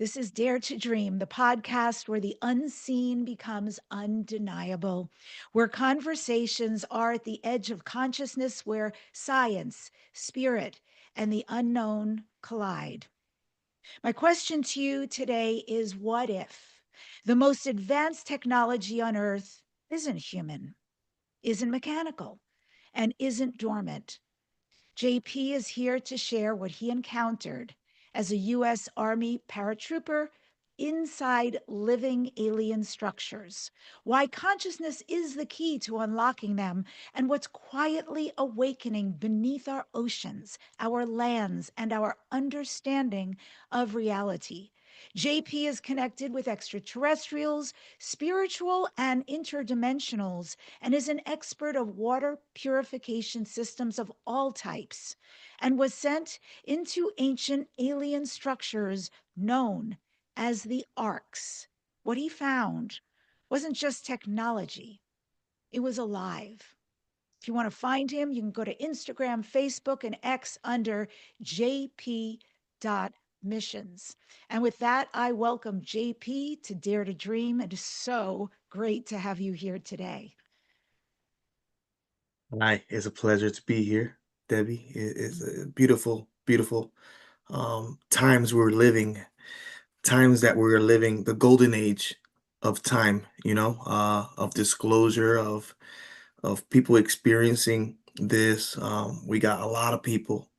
This is Dare to Dream, the podcast where the unseen becomes undeniable, where conversations are at the edge of consciousness, where science, spirit, and the unknown collide. My question to you today is what if the most advanced technology on Earth isn't human, isn't mechanical, and isn't dormant? JP is here to share what he encountered as a U.S. Army paratrooper inside living alien structures, why consciousness is the key to unlocking them, and what's quietly awakening beneath our oceans, our lands, and our understanding of reality. JP is connected with extraterrestrials, spiritual, and interdimensionals, and is an expert of water purification systems of all types, and was sent into ancient alien structures known as the Arks. What he found wasn't just technology, it was alive. If you want to find him, you can go to Instagram, Facebook, and X under JP.MISSIONS. And with that, I welcome JP to Dare to Dream. It is so great to have you here today. Hi, it's a pleasure to be here, Debbie. It is a beautiful, beautiful times we're living, times that we're living, the golden age of time, of disclosure, of people experiencing this. We got a lot of people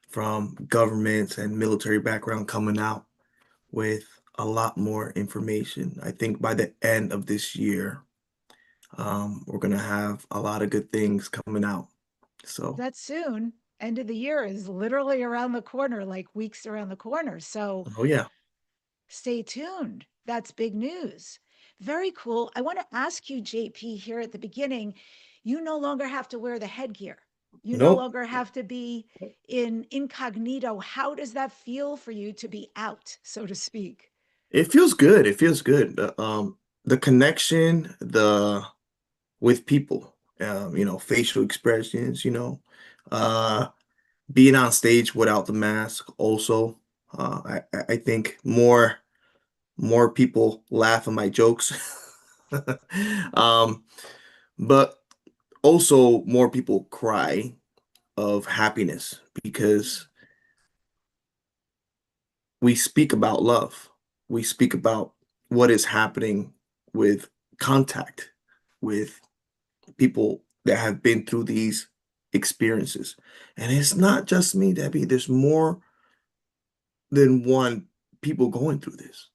from governments and military background coming out with a lot more information. I think by the end of this year, we're gonna have a lot of good things coming out. So, That soon. End of the year is literally around the corner, like weeks around the corner. So oh yeah. stay tuned. That's big news. Very cool. I want to ask you, JP, here at the beginning, you no longer have to wear the headgear. You no Nope. longer have to be in incognito. How does that feel for you to be out, so to speak? It feels good. It feels good. The connection, with people, facial expressions, uh, being on stage without the mask also. I think more people laugh at my jokes. Um, but also more people cry of happiness because we speak about love. We speak about what is happening with contact with people that have been through these experiences. And it's not just me, Debbie. There's more than one people going through this.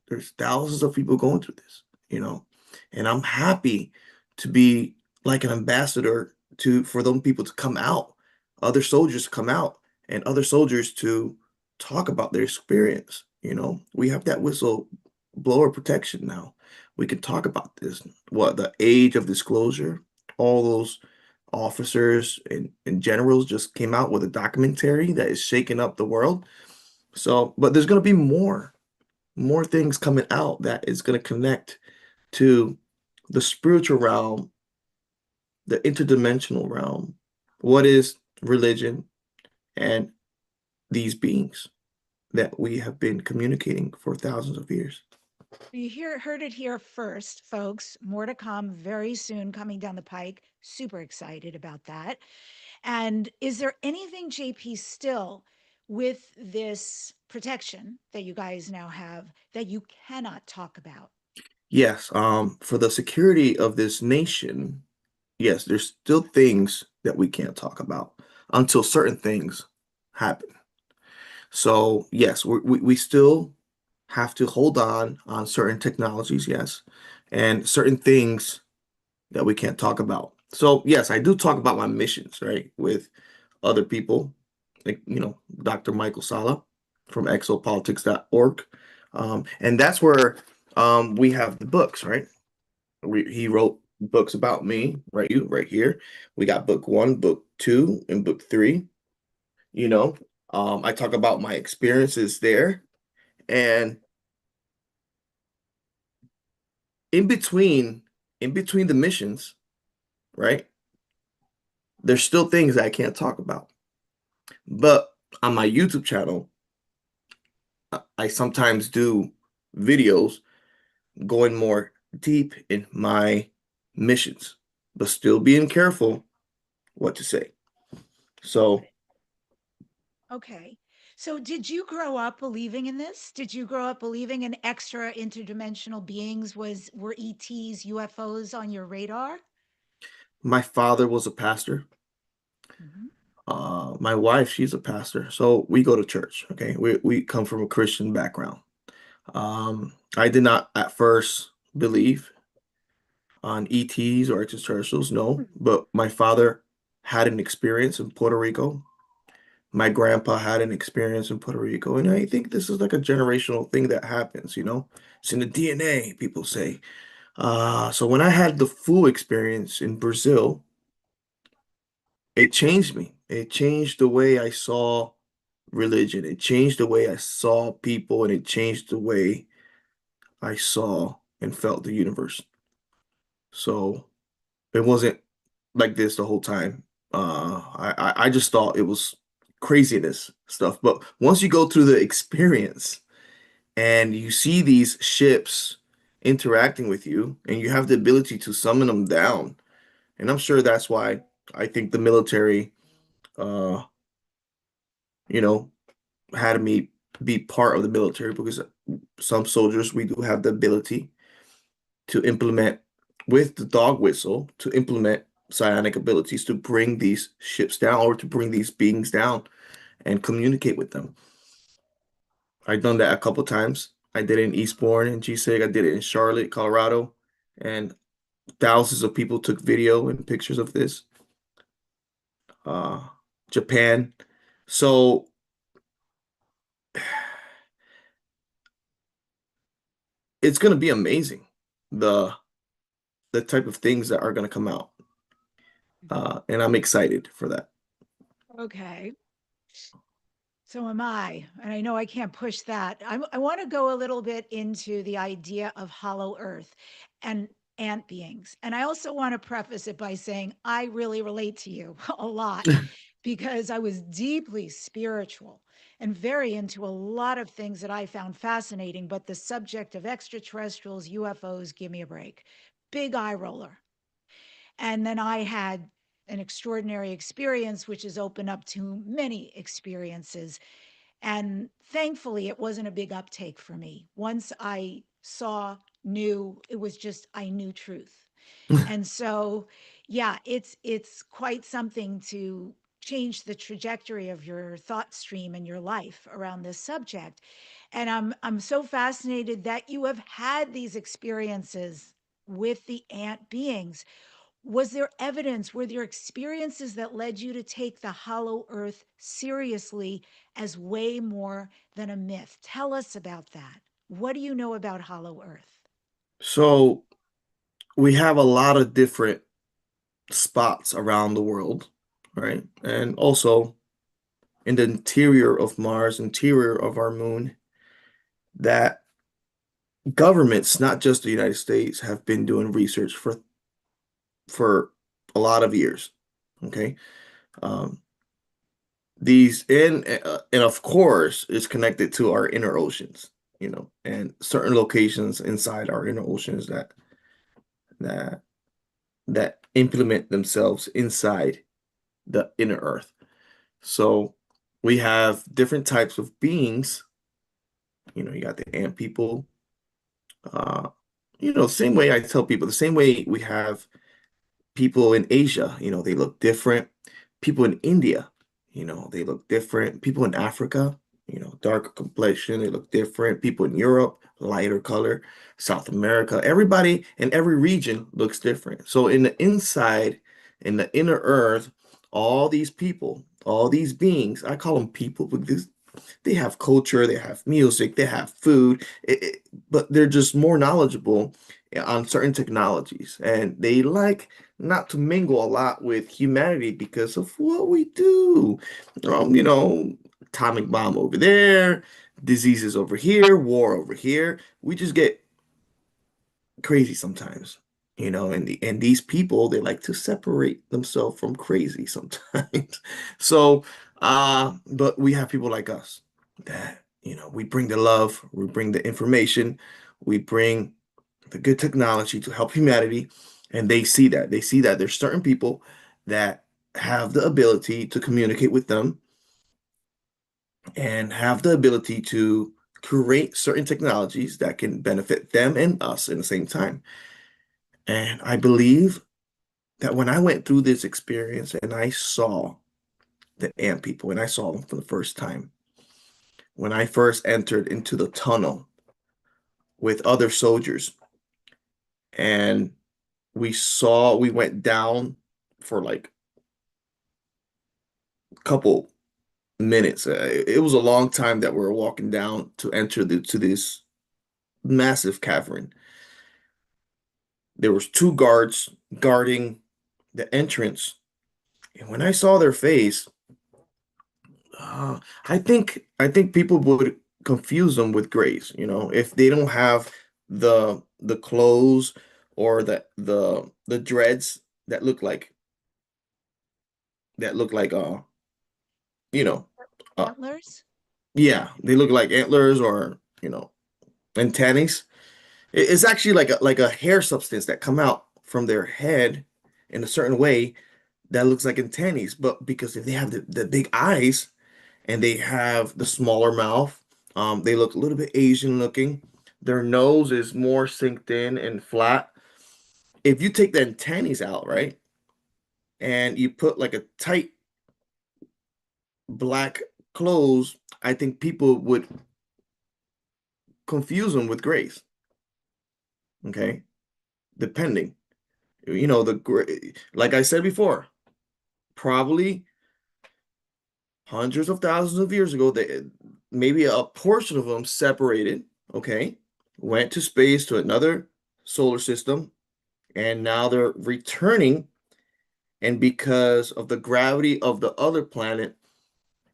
There's thousands of people going through this, you know. And I'm happy to be like an ambassador to for them people to come out, other soldiers to come out, and other soldiers to talk about their experience. We have that whistleblower protection now. We can talk about this. What the age of disclosure, all those officers and generals just came out with a documentary that is shaking up the world. So, but there's going to be more things coming out that is going to connect to the spiritual realm, the interdimensional realm. What is religion and these beings that we have been communicating for thousands of years? Heard it here first, folks. More to come very soon, coming down the pike. Super excited about that. And is there anything, JP, still with this protection that you guys now have that you cannot talk about? Yes, for the security of this nation, yes, there's still things that we can't talk about until certain things happen. So yes, we still have to hold on certain technologies, yes, and certain things that we can't talk about. So yes, I do talk about my missions, right, with other people, like Dr. Michael Sala from exopolitics.org. And that's where we have the books, right? He wrote books about me, right here. We got book one, book two, and book three. You know, I talk about my experiences there, and in between, in between the missions, right? There's still things that I can't talk about. But on my YouTube channel, I sometimes do videos going more deep in my missions, but still being careful what to say. Got So it. Okay. So, did you grow up believing in this? Did you grow up believing in extra interdimensional beings? Were ETs, UFOs on your radar? my father was a pastor. Mhm. My wife, she's a pastor. So we go to church. Okay. We come from a Christian background. I did not at first believe on ETs or extraterrestrials, no, but my father had an experience in Puerto Rico. My grandpa had an experience in Puerto Rico, and I think this is like a generational thing that happens, you know? It's in the DNA, people say. So when I had the full experience in Brazil, it changed me. It changed the way I saw religion. It changed the way I saw people, and it changed the way I saw and felt the universe. So it wasn't like this the whole time. I just thought it was craziness stuff. But once you go through the experience and you see these ships interacting with you, and you have the ability to summon them down, and I'm sure that's why I think the military, uh, you know, had me be part of the military because some soldiers we do have the ability to implement with the dog whistle to implement psionic abilities to bring these ships down or to bring these beings down and communicate with them. I've done that a couple times. I did it in Eastbourne and GSIG. I did it in Charlotte, Colorado, and thousands of people took video and pictures of this. Uh, Japan. So it's gonna be amazing the the type of things that are gonna come out. And I'm excited for that. Okay. So am I. And I know I can't push that. I want to go a little bit into the idea of hollow earth and ant beings. And I also want to preface it by saying I really relate to you a lot because I was deeply spiritual and very into a lot of things that I found fascinating. But the subject of extraterrestrials, UFOs, give me a break. Big eye roller. And then I had an extraordinary experience, which has opened up to many experiences. And thankfully, it wasn't a big uptake for me. Once I saw, knew, it was just, I knew truth. And so, yeah, it's quite something to change the trajectory of your thought stream and your life around this subject. And I'm so fascinated that you have had these experiences with the ant beings. Was there evidence? Were there experiences that led you to take the hollow earth seriously as way more than a myth? Tell us about that. What do you know about hollow earth? So we have a lot of different spots around the world, right? And also in the interior of Mars, interior of our moon, that governments, not just the United States, have been doing research for a lot of years. Okay. Um, these and of course it's connected to our inner oceans, you know, and certain locations inside our inner oceans that that implement themselves inside the inner earth. So we have different types of beings. You know, you got the ant people. Uh, you know, same way I tell people, the same way we have people in Asia, you know, they look different. People in India, you know, they look different. People in Africa, you know, darker complexion, they look different. People in Europe, lighter color. South America, everybody in every region looks different. So in the inside, in the inner earth, all these people, all these beings, I call them people because they have culture, they have music, they have food, but they're just more knowledgeable on certain technologies. And they like not to mingle a lot with humanity because of what we do. You know, atomic bomb over there, diseases over here, war over here. We just get crazy sometimes. You know, and these people they like to separate themselves from crazy sometimes. So, but we have people like us that We bring the love, we bring the information, we bring the good technology to help humanity, and they see that. They see that there's certain people that have the ability to communicate with them and have the ability to create certain technologies that can benefit them and us in the same time. And I believe that when I went through this experience and I saw the ant people and I saw them for the first time, when I first entered into the tunnel with other soldiers and we went down for like a couple minutes. It was a long time that we were walking down to enter to this massive cavern. There was two guards guarding the entrance, and when I saw their face, I think people would confuse them with grays. If they don't have the clothes or the dreads that look like you know uh Antlers? yeah, they look like antlers or antennae. It's actually like a hair substance that come out from their head in a certain way that looks like antennae. But because if they have the big eyes and they have the smaller mouth, they look a little bit Asian looking. Their nose is more synced in and flat. If you take the antennae out, right, and you put like a tight black clothes, I think people would confuse them with grays. Okay, depending. Like I said before, probably hundreds of thousands of years ago, maybe a portion of them separated, okay, went to space to another solar system, and now they're returning. And because of the gravity of the other planet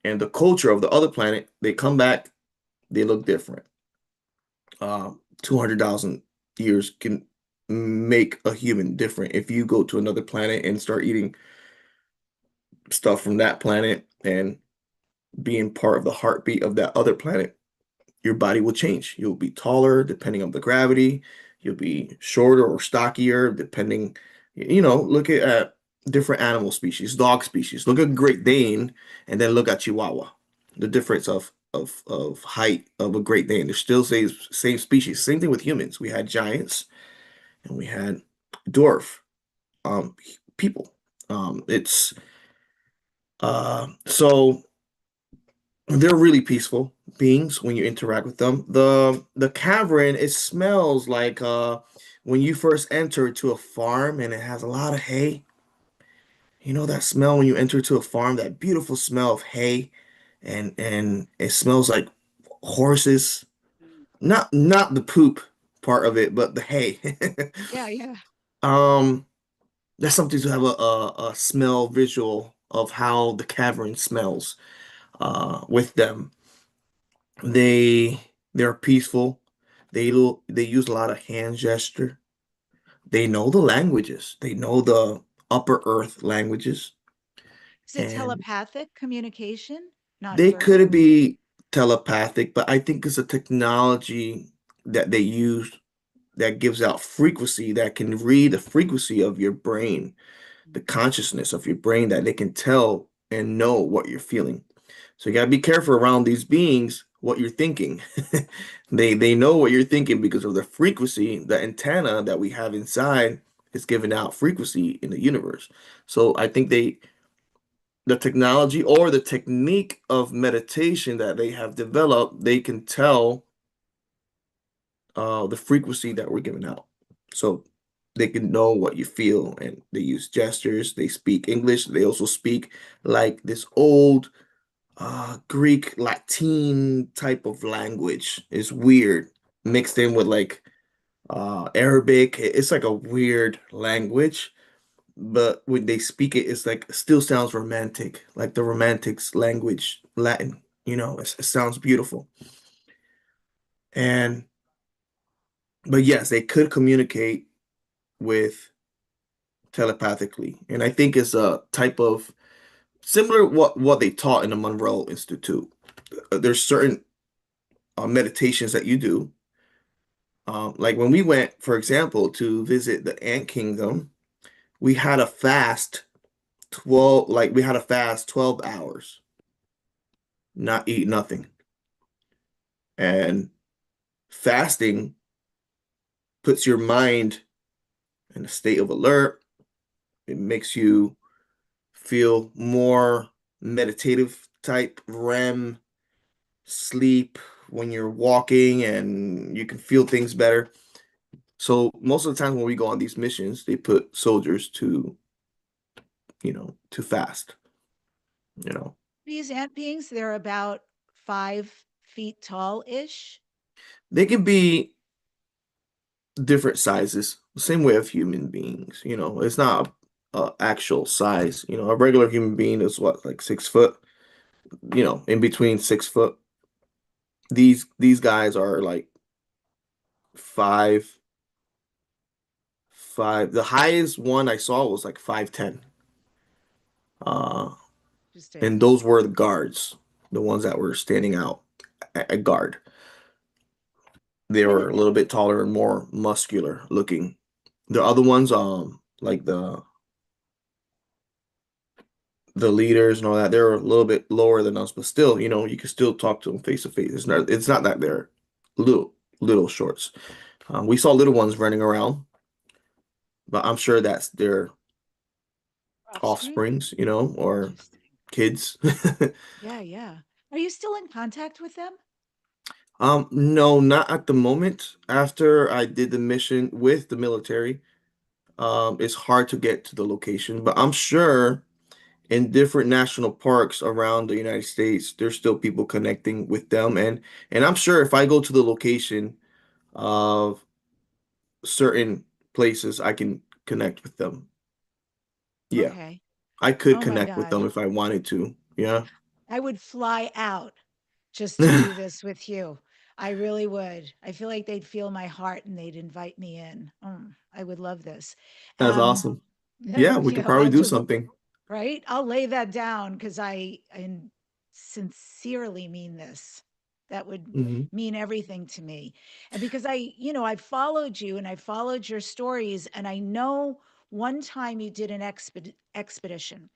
and the culture of the other planet, they come back, they look different. 200,000 years can make a human different. If you go to another planet and start eating stuff from that planet and being part of the heartbeat of that other planet, your body will change. You'll be taller depending on the gravity. You'll be shorter or stockier depending, look at different animal species, dog species. Look at Great Dane and then look at Chihuahua. The difference of height of a Great Dane. They're still same species. Same thing with humans. We had giants and we had dwarf people. It's so they're really peaceful beings when you interact with them. The cavern, it smells like when you first enter to a farm and it has a lot of hay. You know that smell when you enter to a farm, that beautiful smell of hay, and it smells like horses. Mm. Not the poop part of it, but the hay. Yeah, yeah. Um, that's something to have a smell visual of how the cavern smells with them. They they're peaceful. They use a lot of hand gesture. They know the languages. They know the upper earth languages, Is it and telepathic communication? Not they could verbal? be telepathic, but I think it's a technology that they use that gives out frequency that can read the frequency of your brain, the consciousness of your brain that they can tell and know what you're feeling. So you gotta be careful around these beings, what you're thinking. They know what you're thinking because of the frequency, the antenna that we have inside is giving out frequency in the universe. So I think the technology or the technique of meditation that they have developed, they can tell the frequency that we're giving out. So they can know what you feel and they use gestures, they speak English, they also speak like this old Greek Latin type of language. Is weird, mixed in with like Arabic. It's like a weird language, but when they speak it, it's like still sounds romantic, like the romantics language, Latin. It sounds beautiful. And but yes, they could communicate with telepathically, and I think it's a type of similar what they taught in the Monroe Institute. There's certain meditations that you do. Like when we went, for example, to visit the ant kingdom, we had a fast 12 hours, not eat nothing. And fasting puts your mind in a state of alert. It makes you feel more meditative type REM sleep when you're walking, and you can feel things better. So most of the time when we go on these missions, they put soldiers to fast, you know. These ant beings, they're about 5 feet tall-ish. They can be different sizes, same way of human beings, It's not a actual size, A regular human being is what, like 6 foot, in between 6 foot. These guys are like five, five. The highest one I saw was like 5'10". Uh, Interesting. and those were the guards, the ones that were standing out at guard. They And were a little bit taller and more muscular looking. The other ones, like the leaders and all that, they're a little bit lower than us, but still, you can still talk to them face to face. It's not that they're little shorts. We saw little ones running around, but I'm sure that's their offspring? offsprings, or Interesting. kids. Yeah, yeah. Are you still in contact with them? No, not at the moment. After I did the mission with the military, it's hard to get to the location, but I'm sure in different national parks around the United States, there's still people connecting with them, and I'm sure if I go to the location of certain places, I can connect with them. Yeah, Okay. I could Oh my connect with God. them if I wanted to. Yeah, I would fly out just to do this with you. I really would. I feel like they'd feel my heart and they'd invite me in. I would love this. that's Um, awesome. Yeah, we could probably I'll do just something. right. I'll lay that down because I sincerely mean this. That would Hmm. mean everything to me. And because I followed you and I followed your stories, and I know one time you did an expedition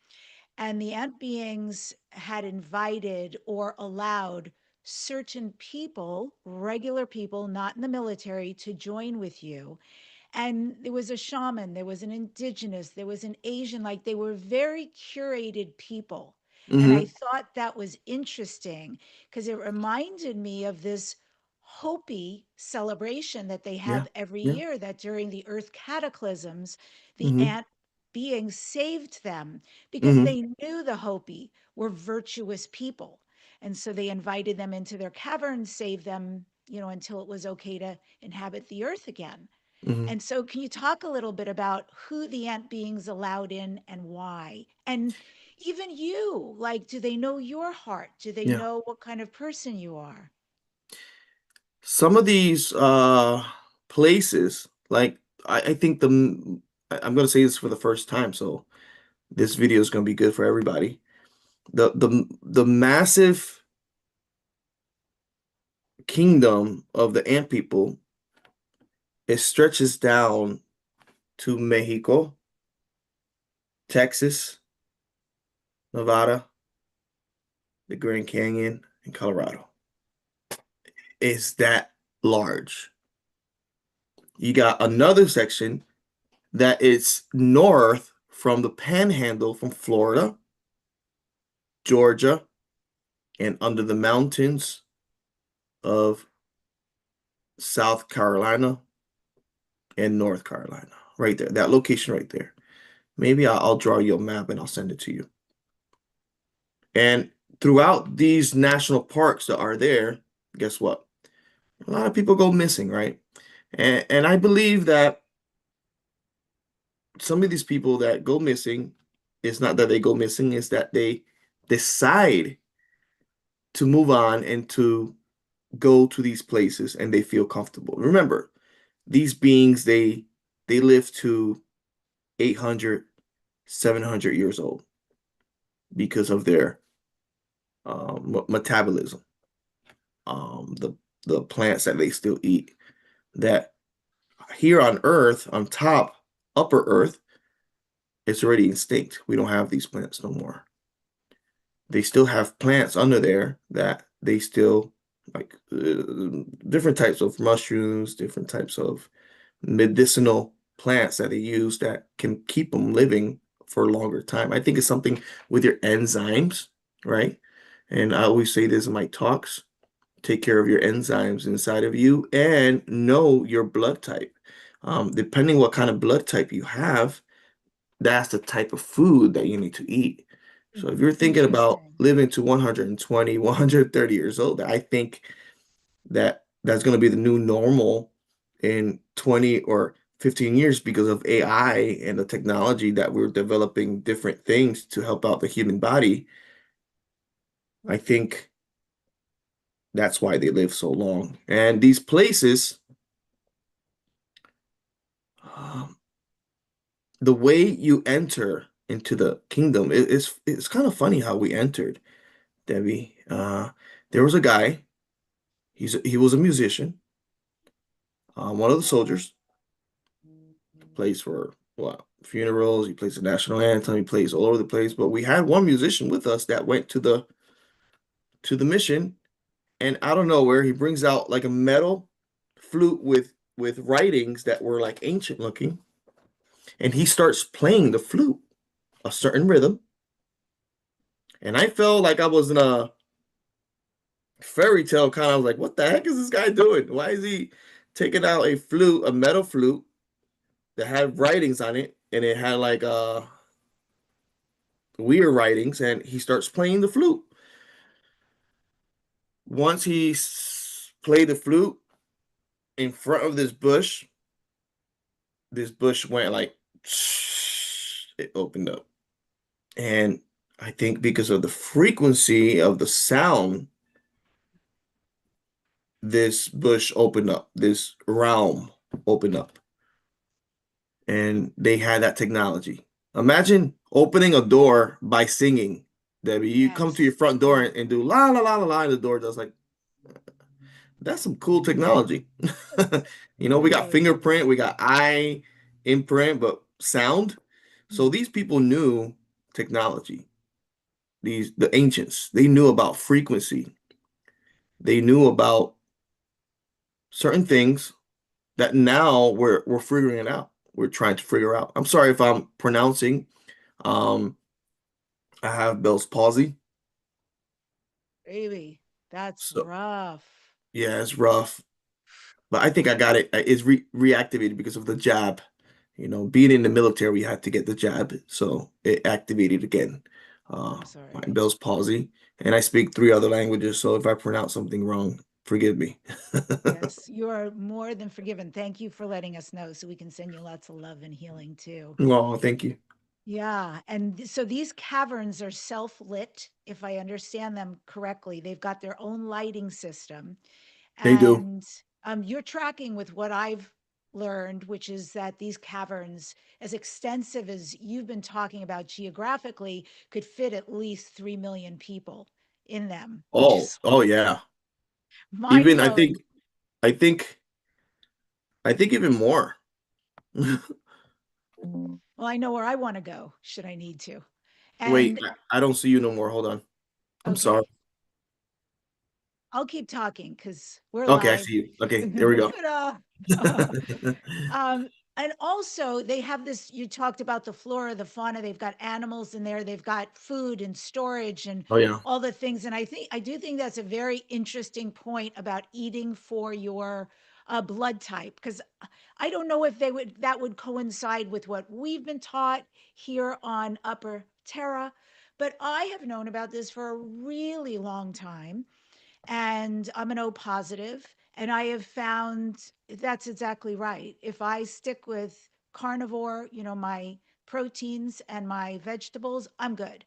and the ant beings had invited or allowed certain people, regular people, not in the military, to join with you. And there was a shaman, there was an indigenous, there was an Asian, like they were very curated people. And I Hmm. thought that was interesting because it reminded me of this Hopi celebration that they Yeah, have every yeah. year, that during the earth cataclysms, the Hmm. ant beings saved them because Hmm. they knew the Hopi were virtuous people. And so they invited them into their caverns, saved them, until it was okay to inhabit the earth again. Hmm. And so, can you talk a little bit about who the ant beings allowed in and why? And even you, like, do they know your heart? Do they Yeah. know what kind of person you are? Some of these places, like I think I'm gonna say this for the first time, so this video is gonna be good for everybody. The massive kingdom of the ant people, it stretches down to Mexico, Texas, Nevada, the Grand Canyon, and Colorado. It's that large. You got another section that is north from the Panhandle from Florida, Georgia, and under the mountains of South Carolina and North Carolina. Right there, that location right there. Maybe I'll draw you a map and I'll send it to you. And throughout these national parks that are there, guess what? A lot of people go missing, right? And I believe that some of these people that go missing, it's not that they go missing, it's that they decide to move on and to go to these places and they feel comfortable. Remember, these beings, they live to 800, 700 years old because of their metabolism. the plants that they still eat. That here on Earth, on top, upper Earth, it's already extinct. We don't have these plants no more. They still have plants under there that they still like different types of mushrooms, different types of medicinal plants that they use that can keep them living for a longer time. I think it's something with your enzymes, right? And I always say this in my talks, take care of your enzymes inside of you and know your blood type. Depending what kind of blood type you have, that's the type of food that you need to eat. So if you're thinking about Interesting. living to 120, 130 years old, I think that that's going to be the new normal in 20 or 15 years because of AI and the technology that we're developing different things to help out the human body. I think that's why they live so long. And these places, um, the way you enter into the kingdom, it's kind of funny how we entered, Debbie. There was a guy, he was a musician, one of the soldiers, plays for well, funerals, he plays the national anthem, he plays all over the place. But we had one musician with us that went to the mission, and out of nowhere, he brings out like a metal flute with writings that were like ancient looking, and he starts playing the flute, a certain rhythm. And I felt like I was in a fairy tale kind of. I was like, what the heck is this guy doing? Why is he taking out a flute, a metal flute that had writings on it, and it had like weird writings, and he starts playing the flute. Once he played the flute in front of this bush went like it opened up. And I think because of the frequency of the sound, this bush opened up, this realm opened up, and they had that technology. Imagine opening a door by singing, Debbie. You come to your Yes. front door and do la la la la la, and the door does like that's some cool technology. We got Really? fingerprint, we got eye imprint, but sound. So Mhm. these people knew technology. The ancients, they knew about frequency. They knew about certain things that now we're figuring it out. We're trying to figure out. I'm sorry if I'm pronouncing. Um, I have Bell's palsy, Really? That's so rough. yeah, it's rough. But I think I got it. It's reactivated because of the jab. Being in the military, we had to get the jab, so it activated again. I'm My sorry. Bell's palsy, and I speak three other languages, so if I pronounce something wrong, forgive me. Yes, you are more than forgiven. Thank you for letting us know so we can send you lots of love and healing too. Oh, thank you. Yeah. And so these caverns are self lit, if I understand them correctly. They've got their own lighting system. They do. And you're tracking with what I've learned, which is that these caverns, as extensive as you've been talking about geographically, could fit at least 3 million people in them, which Oh, is oh yeah. mind Even blowing. I think, I think even more. Well, I know where I want to go should I need to. Wait, And I don't see you no more. Hold on. I'm sorry. okay, I'll keep talking because we're Okay, I live. see you. Okay, there we go. Ta-da. Um, and also they have this, you talked about the flora, the fauna, they've got animals in there, they've got food and storage and Oh yeah. all the things. And I do think that's a very interesting point about eating for your blood type, because I don't know if that would coincide with what we've been taught here on Upper Terra, but I have known about this for a really long time, and I'm an O positive, and I have found that's exactly right. If I stick with carnivore, my proteins and my vegetables, I'm good.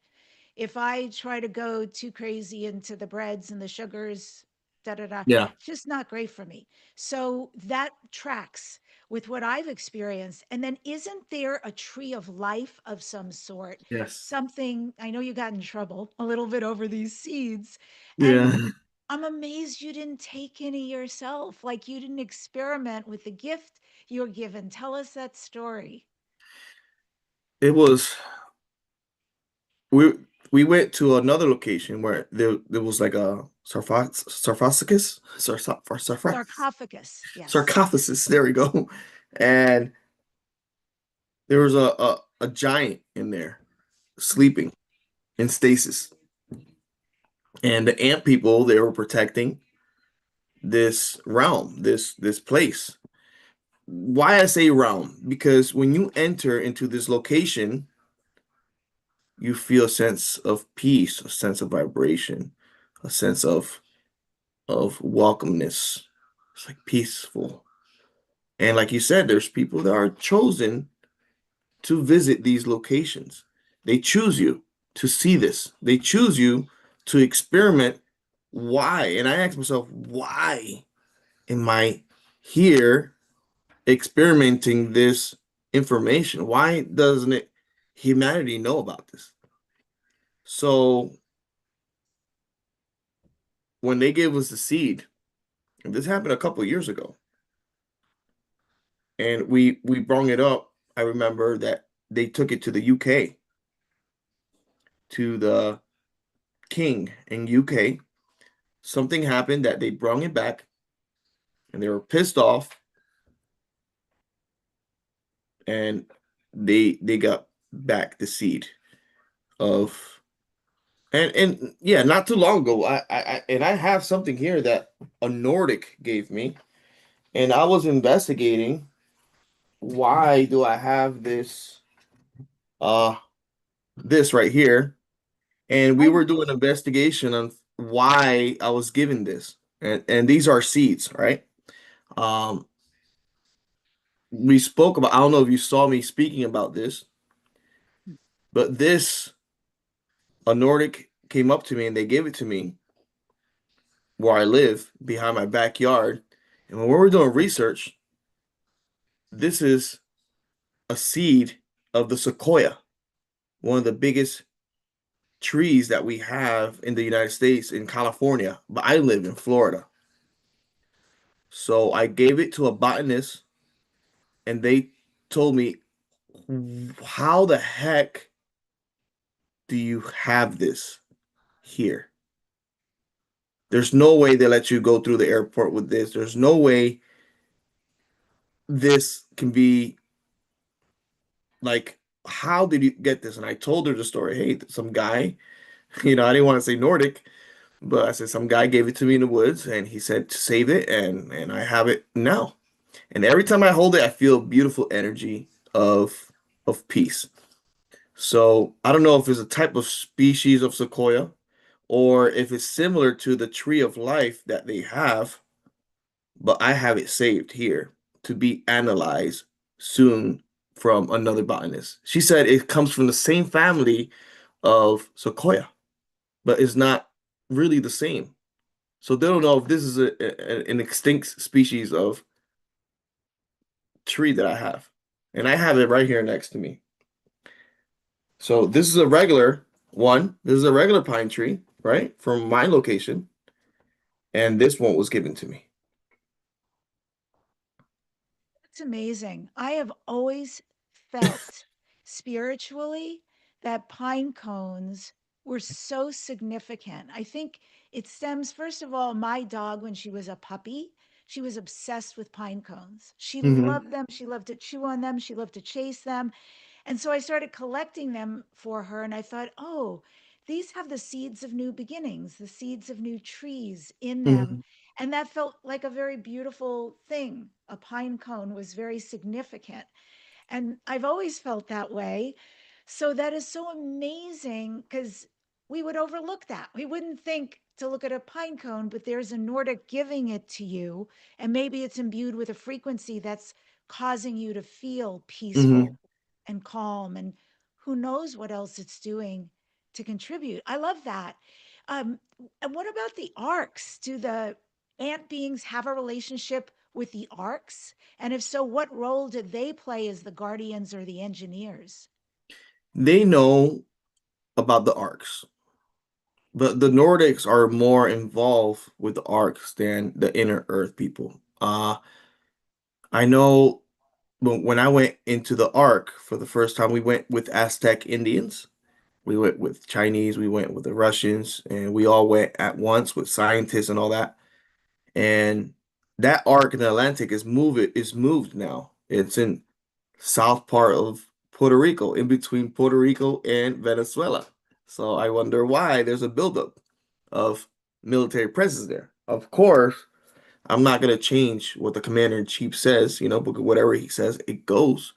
If I try to go too crazy into the breads and the sugars, da da da, Yeah. it's just not great for me. So that tracks with what I've experienced. And then isn't there a tree of life of some sort? Yes. Something, I know you got in trouble a little bit over these seeds. And Yeah. I'm amazed you didn't take any yourself. Like you didn't experiment with the gift you're given. Tell us that story. It was we we went to another location where there was like a Sarcophagus. Yes. sarcophagus. There we go. And there was a giant in there sleeping in stasis. And the ant people, they were protecting this realm, this place. Why I say realm? Because when you enter into this location, you feel a sense of peace, a sense of vibration, a sense of welcomeness. It's like peaceful. And like you said, there's people that are chosen to visit these locations. They choose you to see this. They choose you to experiment. Why? And I ask myself, why am I here experimenting this information? Why doesn't it humanity know about this? So when they gave us the seed, and this happened a couple of years ago, and we brought it up, I remember that they took it to the UK, to the king in UK. Something happened that they brought it back, and they were pissed off, and they got back the seed of and yeah, not too long ago, I have something here that a Nordic gave me, and I was investigating why do I have uh this right here, and we I were doing an investigation on why I was given this, and these are seeds, right? Um, we spoke about. I don't know if you saw me speaking about this, but this a Nordic came up to me and they gave it to me where I live behind my backyard, and when we were doing research, this is a seed of the sequoia, one of the biggest trees that we have in the United States in California, but I live in Florida. So I gave it to a botanist and they told me, how the heck do you have this here? There's no way they let you go through the airport with this. There's no way this can be like, how did you get this? And I told her the story. Hey, some guy, I didn't want to say Nordic, but I said some guy gave it to me in the woods and he said to save it and I have it now. And every time I hold it, I feel beautiful energy of peace. So I don't know if it's a type of species of sequoia or if it's similar to the tree of life that they have, but I have it saved here to be analyzed soon from another botanist. She said it comes from the same family of sequoia, but it's not really the same. So they don't know if this is an extinct species of tree that I have. And I have it right here next to me. So this is a regular one. This is a regular pine tree, right? From my location. And this one was given to me. It's amazing. I have always felt spiritually that pine cones were so significant. I think it stems, first of all, my dog, when she was a puppy, she was obsessed with pine cones. She Hmm. loved them. She loved to chew on them. She loved to chase them. And so I started collecting them for her. And I thought, oh, these have the seeds of new beginnings, the seeds of new trees in them. Hmm. And that felt like a very beautiful thing. A pine cone was very significant. And I've always felt that way. So that is so amazing because we would overlook that. We wouldn't think to look at a pine cone, but there's a Nordic giving it to you. And maybe it's imbued with a frequency that's causing you to feel Hmm. peaceful and calm. And who knows what else it's doing to contribute. I love that. Um, and what about the arcs? Do the ant beings have a relationship with the arcs? And if so, what role did they play as the guardians or the engineers? They know about the arcs. But the Nordics are more involved with the Arks than the inner Earth people. I know when I went into the Ark for the first time, we went with Aztec Indians. We went with Chinese, we went with the Russians, and we all went at once with scientists and all that. And that arc in the Atlantic is moved now. It's in south part of Puerto Rico, in between Puerto Rico and Venezuela. So I wonder why there's a buildup of military presence there. Of course, I'm not gonna change what the commander in chief says, because whatever he says, it goes,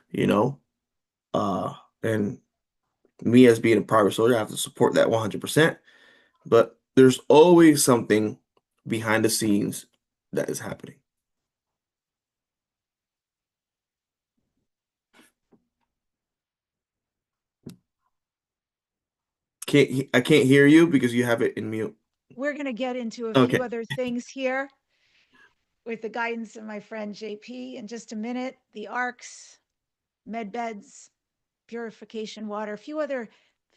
you know. And me as being a private soldier, I have to support that 100%. But there's always something behind the scenes that is happening. I can't hear you because you have it in mute. We're going to get into a few Okay. other things here with the guidance of my friend JP in just a minute. The arcs, med beds, purification water, a few other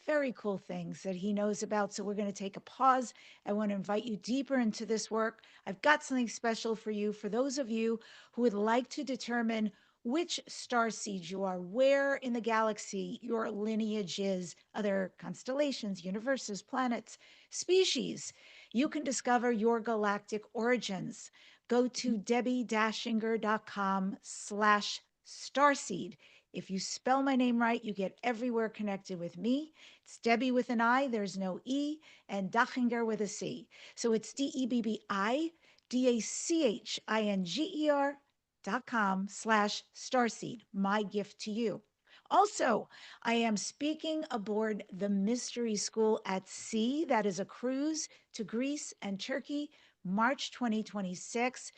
very cool things that he knows about. So we're going to take a pause. I want to invite you deeper into this work. I've got something special for you. For those of you who would like to determine which star seed you are, where in the galaxy your lineage is, other constellations, universes, planets, species, you can discover your galactic origins. Go to debbie-dachinger.com/starseed. If you spell my name right, you get everywhere connected with me. It's Debbie with an I, there's no E, and Dachinger with a C. So it's DEBBIDACHINGER.com/starseed, my gift to you. Also, I am speaking aboard the Mystery School at Sea. That is a cruise to Greece and Turkey, March 2026.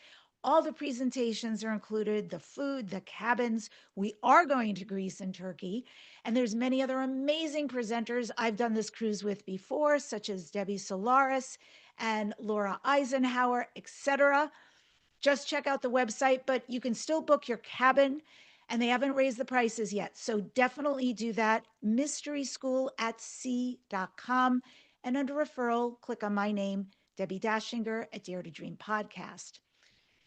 All the presentations are included, the food, the cabins. We are going to Greece and Turkey, and there's many other amazing presenters I've done this cruise with before, such as Debbie Solaris and Laura Eisenhower, etc. Just check out the website, but you can still book your cabin, and they haven't raised the prices yet. So definitely do that. MysterySchoolAtSea.com. And under referral, click on my name, Debbie Dachinger at Dare to Dream Podcast.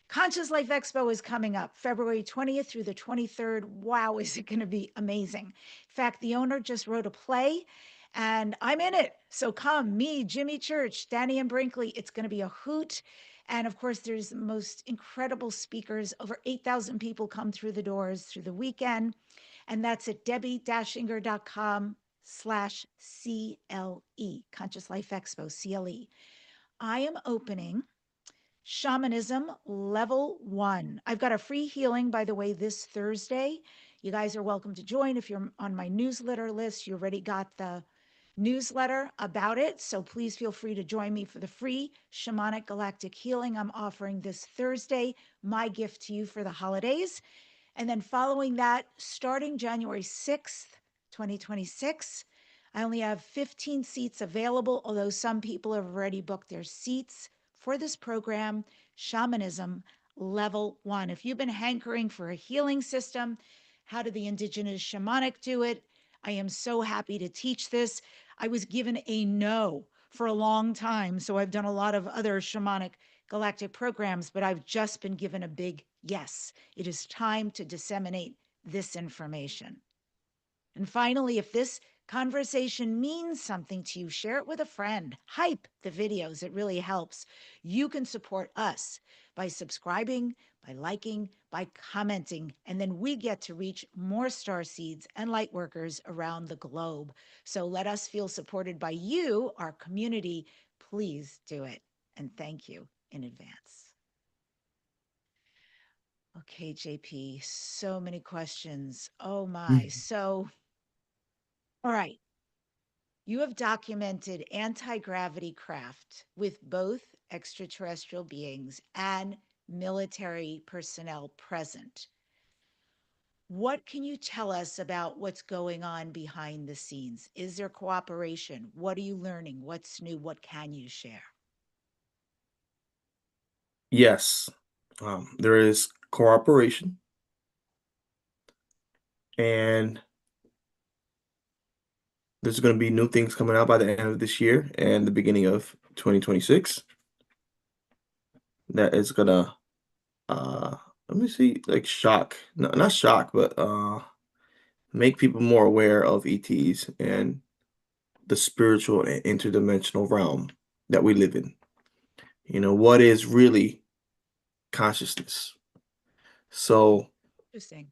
Conscious Life Expo is coming up February 20th through the 23rd. Wow, is it going to be amazing? In fact, the owner just wrote a play and I'm in it. So come, me, Jimmy Church, Danny and Brinkley. It's going to be a hoot. And of course, there's the most incredible speakers. Over 8,000 people come through the doors through the weekend. And that's at debbie-dachinger.com/CLE, Conscious Life Expo, CLE. I am opening Shamanism Level 1. I've got a free healing, by the way, this Thursday. You guys are welcome to join. If you're on my newsletter list, you already got the newsletter about it. So please feel free to join me for the free shamanic galactic healing I'm offering this Thursday. My gift to you for the holidays. And then following that, starting January 6th, 2026, I only have 15 seats available, although some people have already booked their seats for this program, Shamanism Level 1. If you've been hankering for a healing system, how do the indigenous shamanic do it? I am so happy to teach this. I was given a no for a long time, so I've done a lot of other shamanic galactic programs, but I've just been given a big yes. It is time to disseminate this information. And finally, if this conversation means something to you, share it with a friend. Hype the videos, it really helps. You can support us by subscribing, by liking, by commenting, and then we get to reach more star seeds and light workers around the globe. So let us feel supported by you, our community. Please do it. And thank you in advance. Okay, JP, so many questions. Oh my. Mhm. So, all right. You have documented anti-gravity craft with both extraterrestrial beings and military personnel present. What can you tell us about what's going on behind the scenes? Is there cooperation? What are you learning? What's new? What can you share? Yes, there is cooperation, and There's going to be new things coming out by the end of this year and the beginning of 2026 that is gonna uh let me see, like shock, no, not shock, but make people more aware of ETs and the spiritual and interdimensional realm that we live in. What is really consciousness? So, Interesting.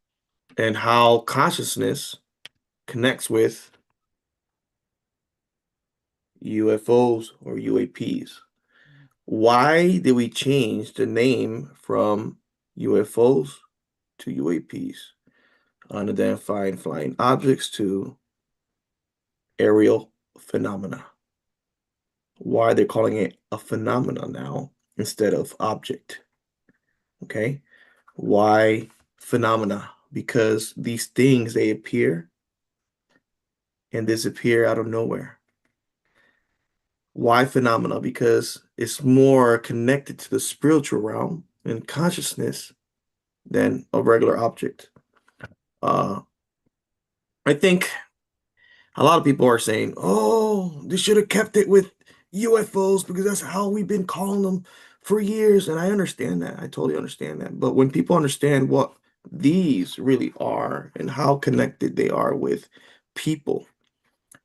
and how consciousness connects with UFOs or UAPs. Why did we change the name from UFOs to UAPs? Unidentified flying objects to aerial phenomena. Why they're calling it a phenomena now instead of object. Okay? Why phenomena? Because these things, they appear and disappear out of nowhere. Why phenomena? Because it's more connected to the spiritual realm and consciousness than a regular object. Uh, I think a lot of people are saying, oh, they should have kept it with UFOs because that's how we've been calling them for years. And I understand that. I totally understand that. But when people understand what these really are and how connected they are with people,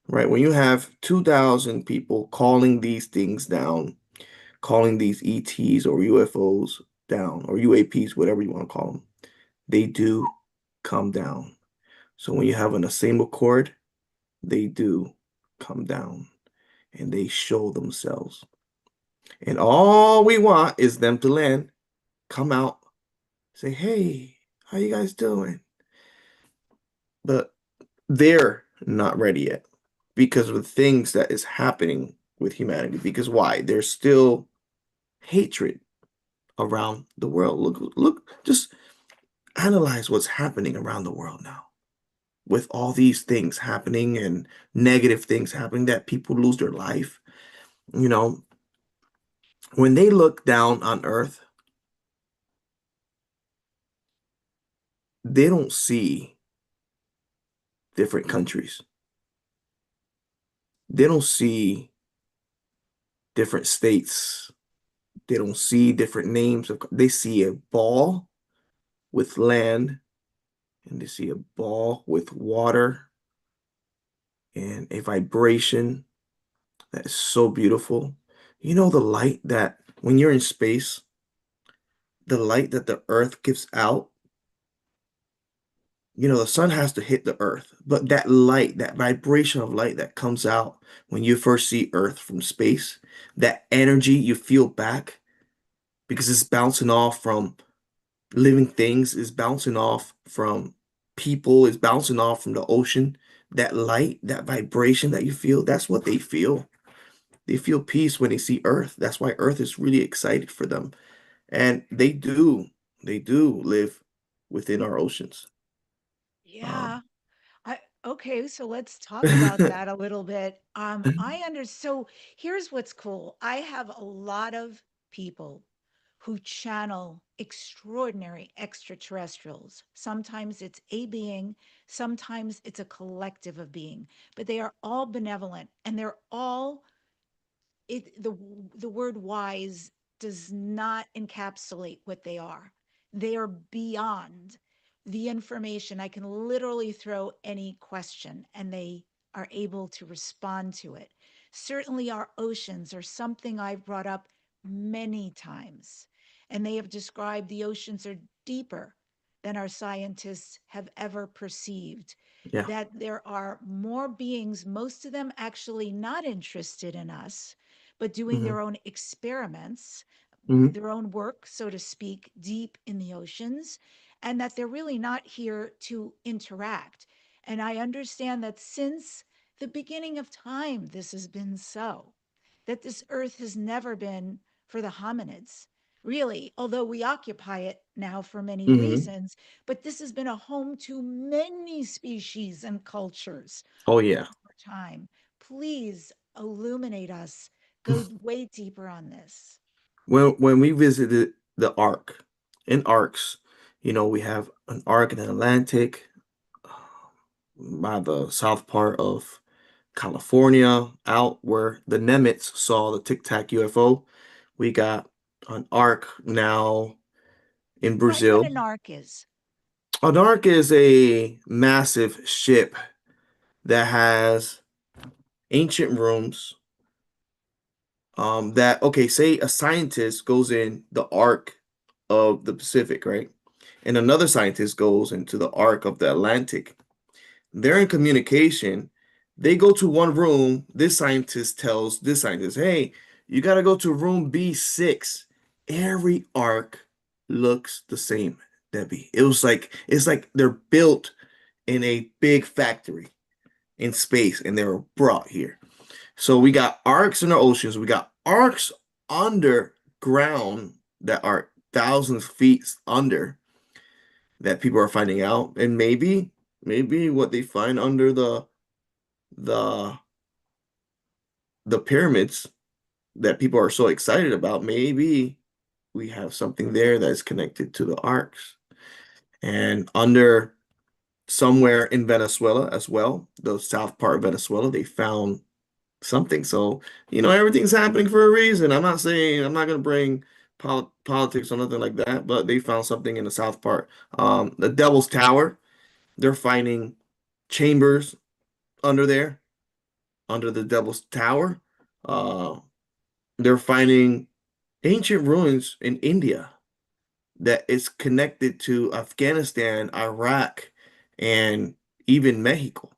right? When you have 2,000 people calling these things down, calling these ETs or UFOs down, or UAPs, whatever you want to call them, they do come down. So when you have an same accord, they do come down and they show themselves. And all we want is them to land, come out, say, hey, how you guys doing? But they're not ready yet because of the things that is happening with humanity. Because why? There's still hatred around the world. Look, just analyze what's happening around the world now. With all these things happening and negative things happening that people lose their life, you know, when they look down on Earth, they don't see different countries. They don't see different states. They don't see different names of, they see a ball with land and they see a ball with water and a vibration that is so beautiful. The light that when you're in space, the light that the earth gives out, the sun has to hit the earth, but that light, that vibration of light that comes out when you first see earth from space, that energy you feel back because it's bouncing off from living things, is bouncing off from people, is bouncing off from the ocean. That light, that vibration that you feel, that's what they feel. They feel peace when they see earth. That's why earth is really excited for them. And they do live within our oceans. Yeah. Um, Okay, so let's talk about that a little bit. So here's what's cool. I have a lot of people who channel extraordinary extraterrestrials. Sometimes it's a being, sometimes it's a collective of being, but they are all benevolent and they're all the word wise does not encapsulate what they are. They are beyond the information. I can literally throw any question and they are able to respond to it. Certainly, our oceans are something I've brought up many times, and they have described the oceans are deeper than our scientists have ever perceived. yeah. That there are more beings, most of them actually not interested in us, but doing Hmm. their own experiments, Hmm. their own work, so to speak, deep in the oceans, and that they're really not here to interact. And I understand that since the beginning of time, this has been so, that this earth has never been for the hominids. Really, although we occupy it now for many Hmm. reasons, but this has been a home to many species and cultures Oh yeah. over time. Please illuminate us. Go way deeper on this. When we visited the Ark in Arks, we have an Ark in the Atlantic by the south part of California, out where the Nimitz saw the Tic Tac UFO. We got an Ark now in Define what Brazil. an arc is. An Ark is a massive ship that has ancient rooms. Okay, say a scientist goes in the Ark of the Pacific, right? And another scientist goes into the Ark of the Atlantic. They're in communication. They go to one room. This scientist tells this scientist, hey, you got to go to room B6. Every arc looks the same, Debbie. It's like they're built in a big factory in space and they were brought here. So we got arcs in the oceans. We got arcs underground that are thousands of feet under that people are finding out. And maybe what they find under the the pyramids that people are so excited about, maybe we have something there that's connected to the arcs. And under somewhere in Venezuela as well, the south part of Venezuela, they found something. So, everything's happening for a reason. I'm not saying I'm not going to bring politics or nothing like that, but they found something in the south part. The Devil's Tower, they're finding chambers under there, under the Devil's Tower. Uh, they're finding ancient ruins in India that is connected to Afghanistan, Iraq, and even Mexico.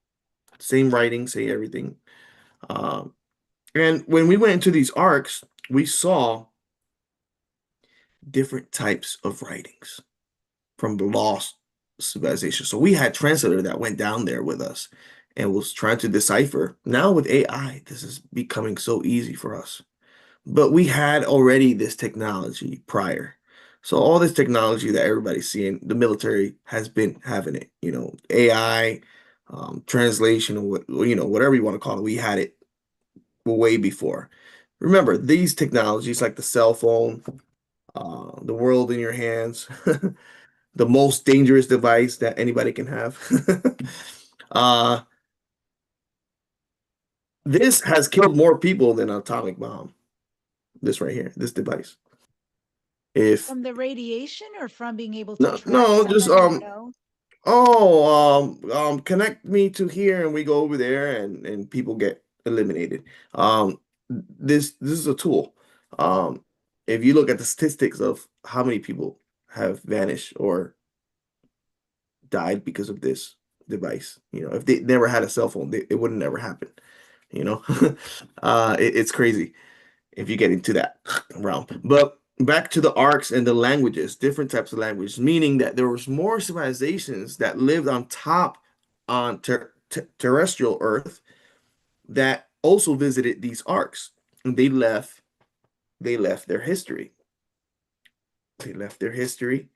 Same writing, say everything. Um, and when we went into these arcs, we saw different types of writings from the lost civilization. So we had translator that went down there with us and was trying to decipher. Now with AI, this is becoming so easy for us. But we had already this technology prior. So all this technology that everybody's seeing, the military has been having it, AI, translation, or whatever you want to call it. We had it way before. Remember, these technologies like the cell phone, the world in your hands, the most dangerous device that anybody can have. uh, this has killed more people than an atomic bomb. This right here, this device. If From the radiation or from being able to no, track no, just someone you know? connect me to here and we go over there and people get eliminated. This is a tool. Um, if you look at the statistics of how many people have vanished or died because of this device, if they never had a cell phone, it wouldn't never happen. You know, it's crazy if you get into that realm. But back to the arcs and the languages, different types of language, meaning that there was more civilizations that lived on top on terrestrial Earth that also visited these arcs, and they left their history. They left their history,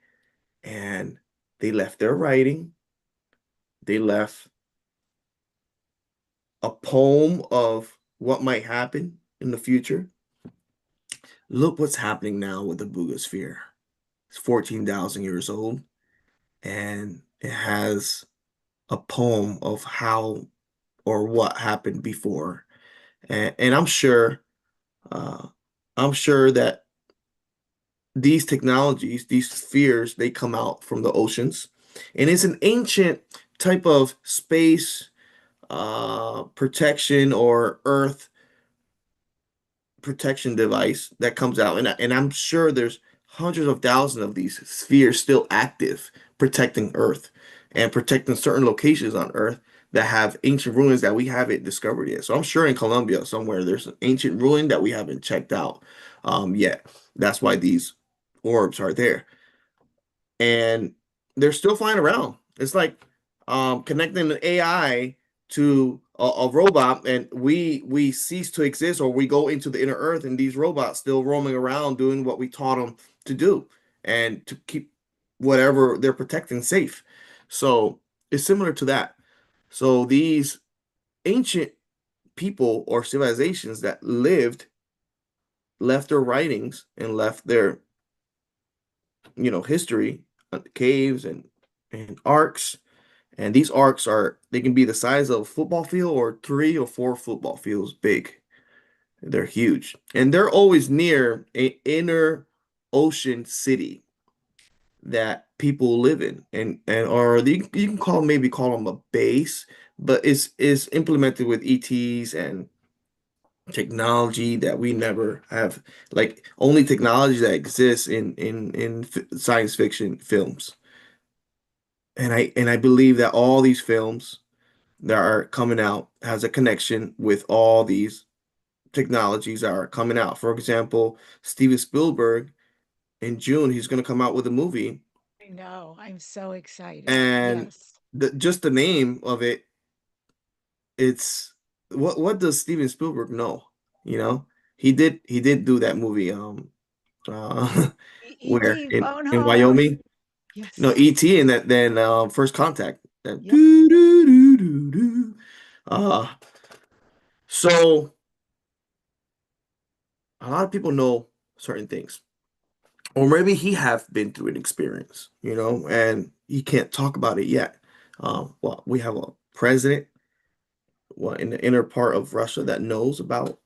and they left their writing. They left a poem of what might happen in the future. Look what's happening now with the Boogosphere. It's 14,000 years old, and it has a poem of how or what happened before. And uh, I'm sure that these technologies, these spheres, they come out from the oceans, and it's an ancient type of space protection or Earth protection device that comes out, and I'm sure there's hundreds of thousands of these spheres still active, protecting Earth and protecting certain locations on Earth that have ancient ruins that we haven't discovered yet. So I'm sure in Colombia somewhere there's an ancient ruin that we haven't checked out yet. That's why these orbs are there, and they're still flying around. It's like connecting an AI to a robot, and we cease to exist, or we go into the inner Earth, and these robots still roaming around doing what we taught them to do, and to keep whatever they're protecting safe. So it's similar to that. So these ancient people or civilizations that lived left their writings and left their history, caves and arcs, And these arcs are they can be the size of a football field or 3 or 4 football fields big. They're huge. And they're always near a inner ocean city that people live in. And or you can call them a base, but it's implemented with ETs and technology that we never have, like only technology that exists in science fiction films. And I believe that all these films that are coming out has a connection with all these technologies that are coming out. For example, Steven Spielberg in June, he's going to come out with a movie, I know. I'm so excited. and Yes. just the name of it, it's what does Steven Spielberg know? You know, he did do that movie, uh, where E.T. Phone in home. Wyoming? No, Yes. E.T. and that then First Contact. That Yep. doo doo doo doo doo. Uh, so a lot of people know certain things, or maybe he have been through an experience, and he can't talk about it yet. Well, we have a president, well, in the inner part of Russia that knows about.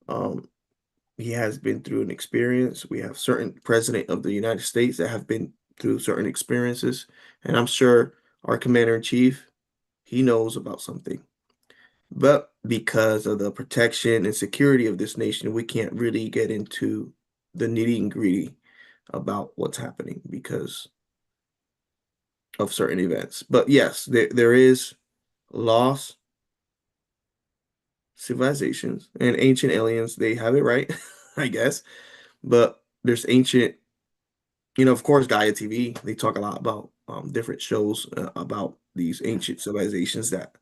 Um, he has been through an experience. We have certain president of the United States that have been through certain experiences, and I'm sure our commander in chief, he knows about something. But because of the protection and security of this nation, we can't really get into the nitty and gritty about what's happening because of certain events. But yes, there is lost civilizations and ancient aliens. They have it right, I guess. But there's ancient, of course, Gaia TV, they talk a lot about different shows about these Yeah. ancient civilizations that,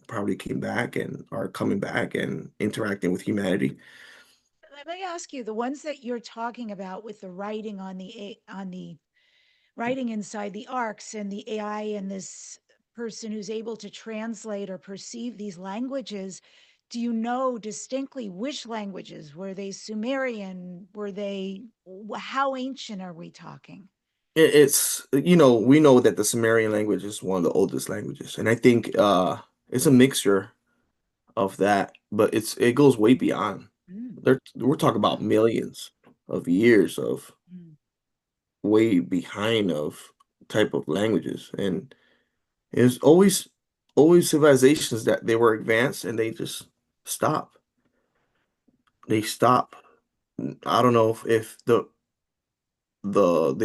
probably came back and are coming back and interacting with humanity. Let me ask you, the ones that you're talking about with the writing on the writing inside the arcs and the AI and this person who's able to translate or perceive these languages, do you know distinctly which languages? Were they Sumerian? Were they, how ancient are we talking? It's, we know that the Sumerian language is one of the oldest languages, and I think it's a mixture of that, but it goes way beyond. Mm, We're talking about millions of years of mm. way behind of type of languages, and it's always civilizations that they were advanced and they just stop. They stop. I don't know if they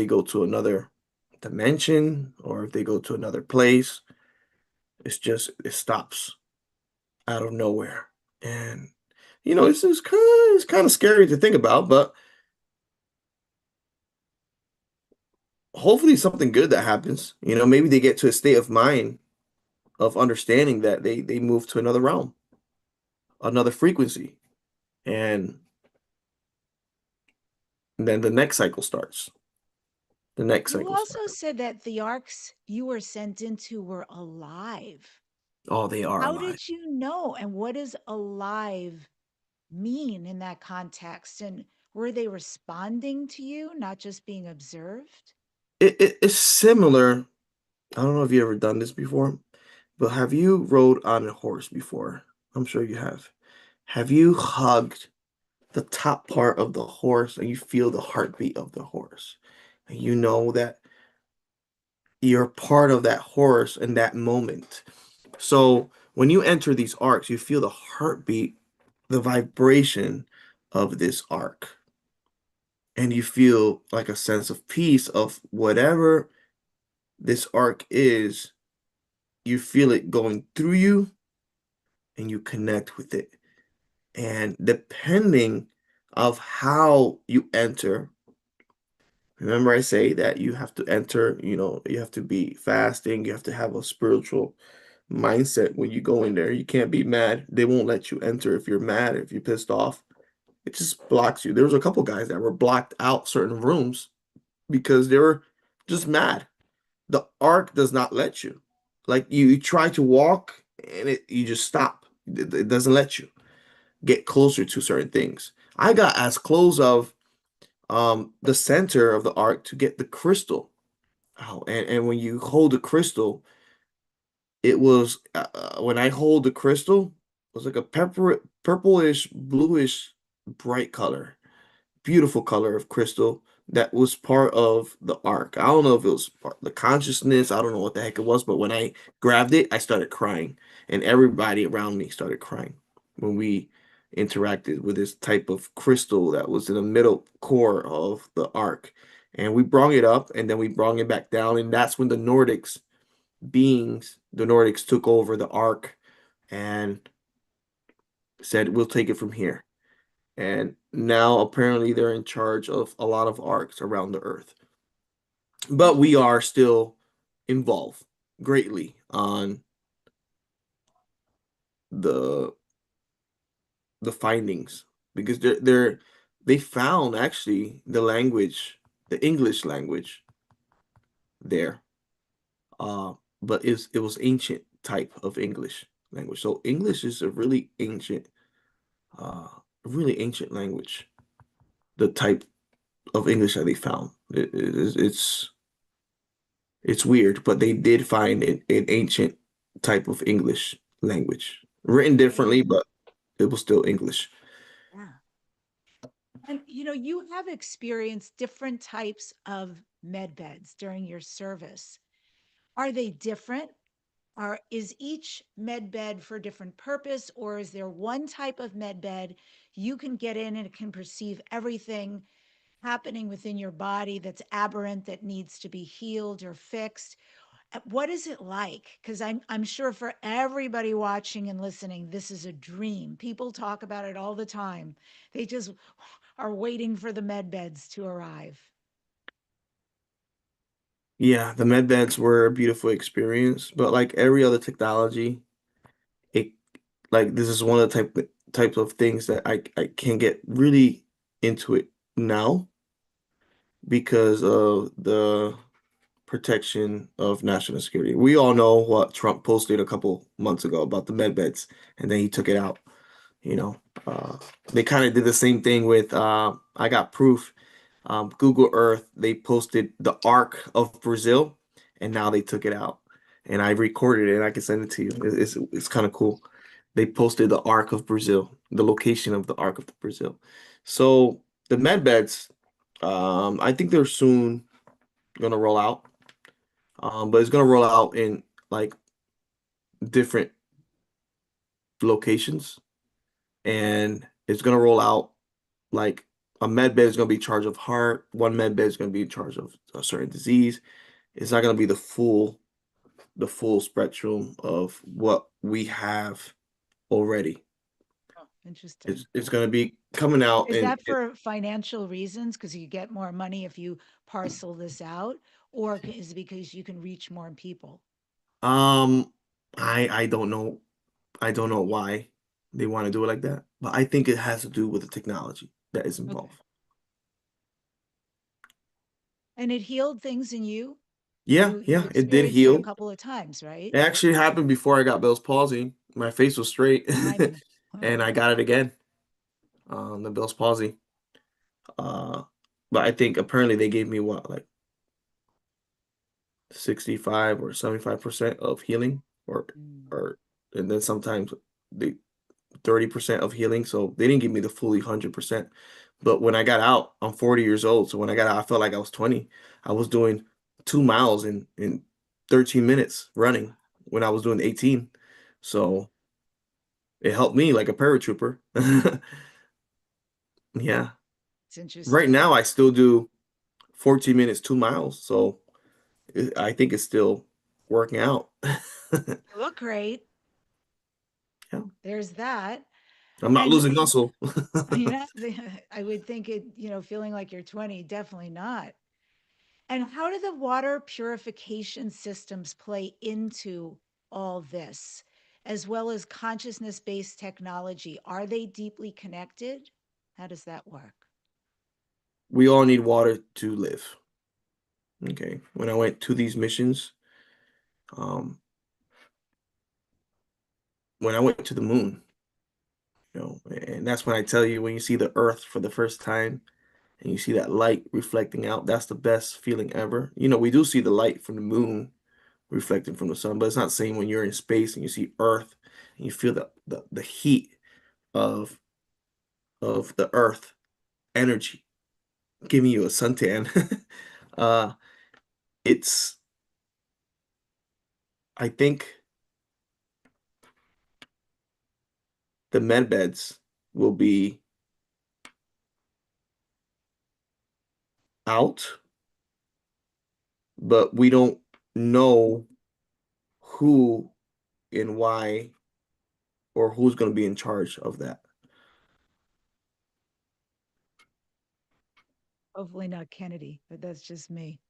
go to another dimension or if they go to another place. It stops out of nowhere. And it's kind of scary to think about, but hopefully something good that happens. Maybe they get to a state of mind of understanding that they move to another realm, another frequency, and then the next cycle starts. The next You cycle also starts. said that the arcs you were sent into were alive. Oh, they are How alive. did you know? And what does alive mean in that context? And were they responding to you, not just being observed? It's similar. I don't know if you ever done this before, but have you rode on a horse before? I'm sure you have. Have you hugged the top part of the horse and you feel the heartbeat of the horse? And you know that you're part of that horse in that moment. So when you enter these arcs, you feel the heartbeat, the vibration of this arc, and you feel like a sense of peace of whatever this arc is. You feel it going through you and you connect with it. And depending of how you enter, remember I say that you have to enter, you have to be fasting, you have to have a spiritual mindset when you go in there. You can't be mad. They won't let you enter if you're mad, if you're pissed off. It just blocks you. There was a couple guys that were blocked out certain rooms because they were just mad. The arc does not let you. Like you try to walk and you just stop. It doesn't let you get closer to certain things. I got as close of the center of the arc to get the crystal out. And when you hold the crystal, it was when I hold the crystal, it was like a purplish, bluish, bright color, beautiful color of crystal that was part of the arc. I don't know if it was part of the consciousness. I don't know what the heck it was, but when I grabbed it, I started crying, and everybody around me started crying when we interacted with this type of crystal that was in the middle core of the arc. And we brought it up, and then we brought it back down, and that's when the Nordics took over the arc and said, "We'll take it from here." And now apparently they're in charge of a lot of arcs around the earth. But we are still involved greatly on the the findings because they found actually the language, the English language there. Uh, but it was ancient type of English language. So English is a uh, really ancient language. The type of English that they found. It's weird, but they did find an ancient type of English language, written Right. differently, but it was still English. Yeah. And you have experienced different types of med beds during your service. Are they different? Is each med bed for a different purpose, or is there one type of med bed you can get in and it can perceive everything happening within your body that's aberrant that needs to be healed or fixed? What is it like? Because I'm sure for everybody watching and listening, this is a dream. People talk about it all the time. They just are waiting for the med beds to arrive. Yeah, the med beds were a beautiful experience, but like every other technology, it like this is one of the types of things that I can't get really into it now because of the protection of national security. We all know what Trump posted a couple months ago about the med beds, and then he took it out. You know, uh, they kind of did the same thing with I got proof. Google Earth, they posted the Arc of Brazil, and now they took it out. And I recorded it, and I can send it to you. It's kind of cool. They posted the Arc of Brazil, the location of the Arc of Brazil. So the med beds, I think they're soon gonna roll out. But it's gonna roll out in like different locations, and it's gonna roll out like a med bed is gonna be in charge of heart, one med bed is gonna be in charge of a certain disease. It's not gonna be the full spectrum of what we have already. Oh, interesting. It's gonna be coming out Is and that for financial reasons? Because you get more money if you parcel this out, or is it because you can reach more people? um I don't know. I don't know why they want to do it like that, but I think it has to do with the technology that is Okay. involved. And it healed things in you. Yeah, You've yeah, it did experienced it a heal. couple of times, right? It actually happened before I got Bell's palsy. My face was straight, Timing. and I got it again, the Bell's palsy. Uh, but I think apparently they gave me what, like 65 or 75% of healing, Mm. or and then sometimes they 30% of healing. So they didn't give me the fully 100%. But when I got out, I'm 40 years old. So when I got out, I felt like I was 20. I was doing 2 miles in 13 minutes running when I was doing 18. So it helped me like a paratrooper. Yeah. It's Right interesting. now, I still do 14 minutes, 2 miles. So I think it's still working out. You look great. Yeah. There's that. I'm not And losing muscle. I would think it, feeling like you're 20, definitely not. And how do the water purification systems play into all this, as well as consciousness based technology? Are they deeply connected? How does that work? We all need water to live. Okay. When I went to these missions, um, when I went to the moon, and that's when I tell you when you see the Earth for the first time and you see that light reflecting out, that's the best feeling ever. We do see the light from the moon reflecting from the sun. But it's not the same when you're in space and you see Earth and you feel the heat of the Earth energy giving you a suntan. uh, it's I think the med beds will be out, but we don't know who and why or who's going to be in charge of that. Hopefully not Kennedy, but that's just me.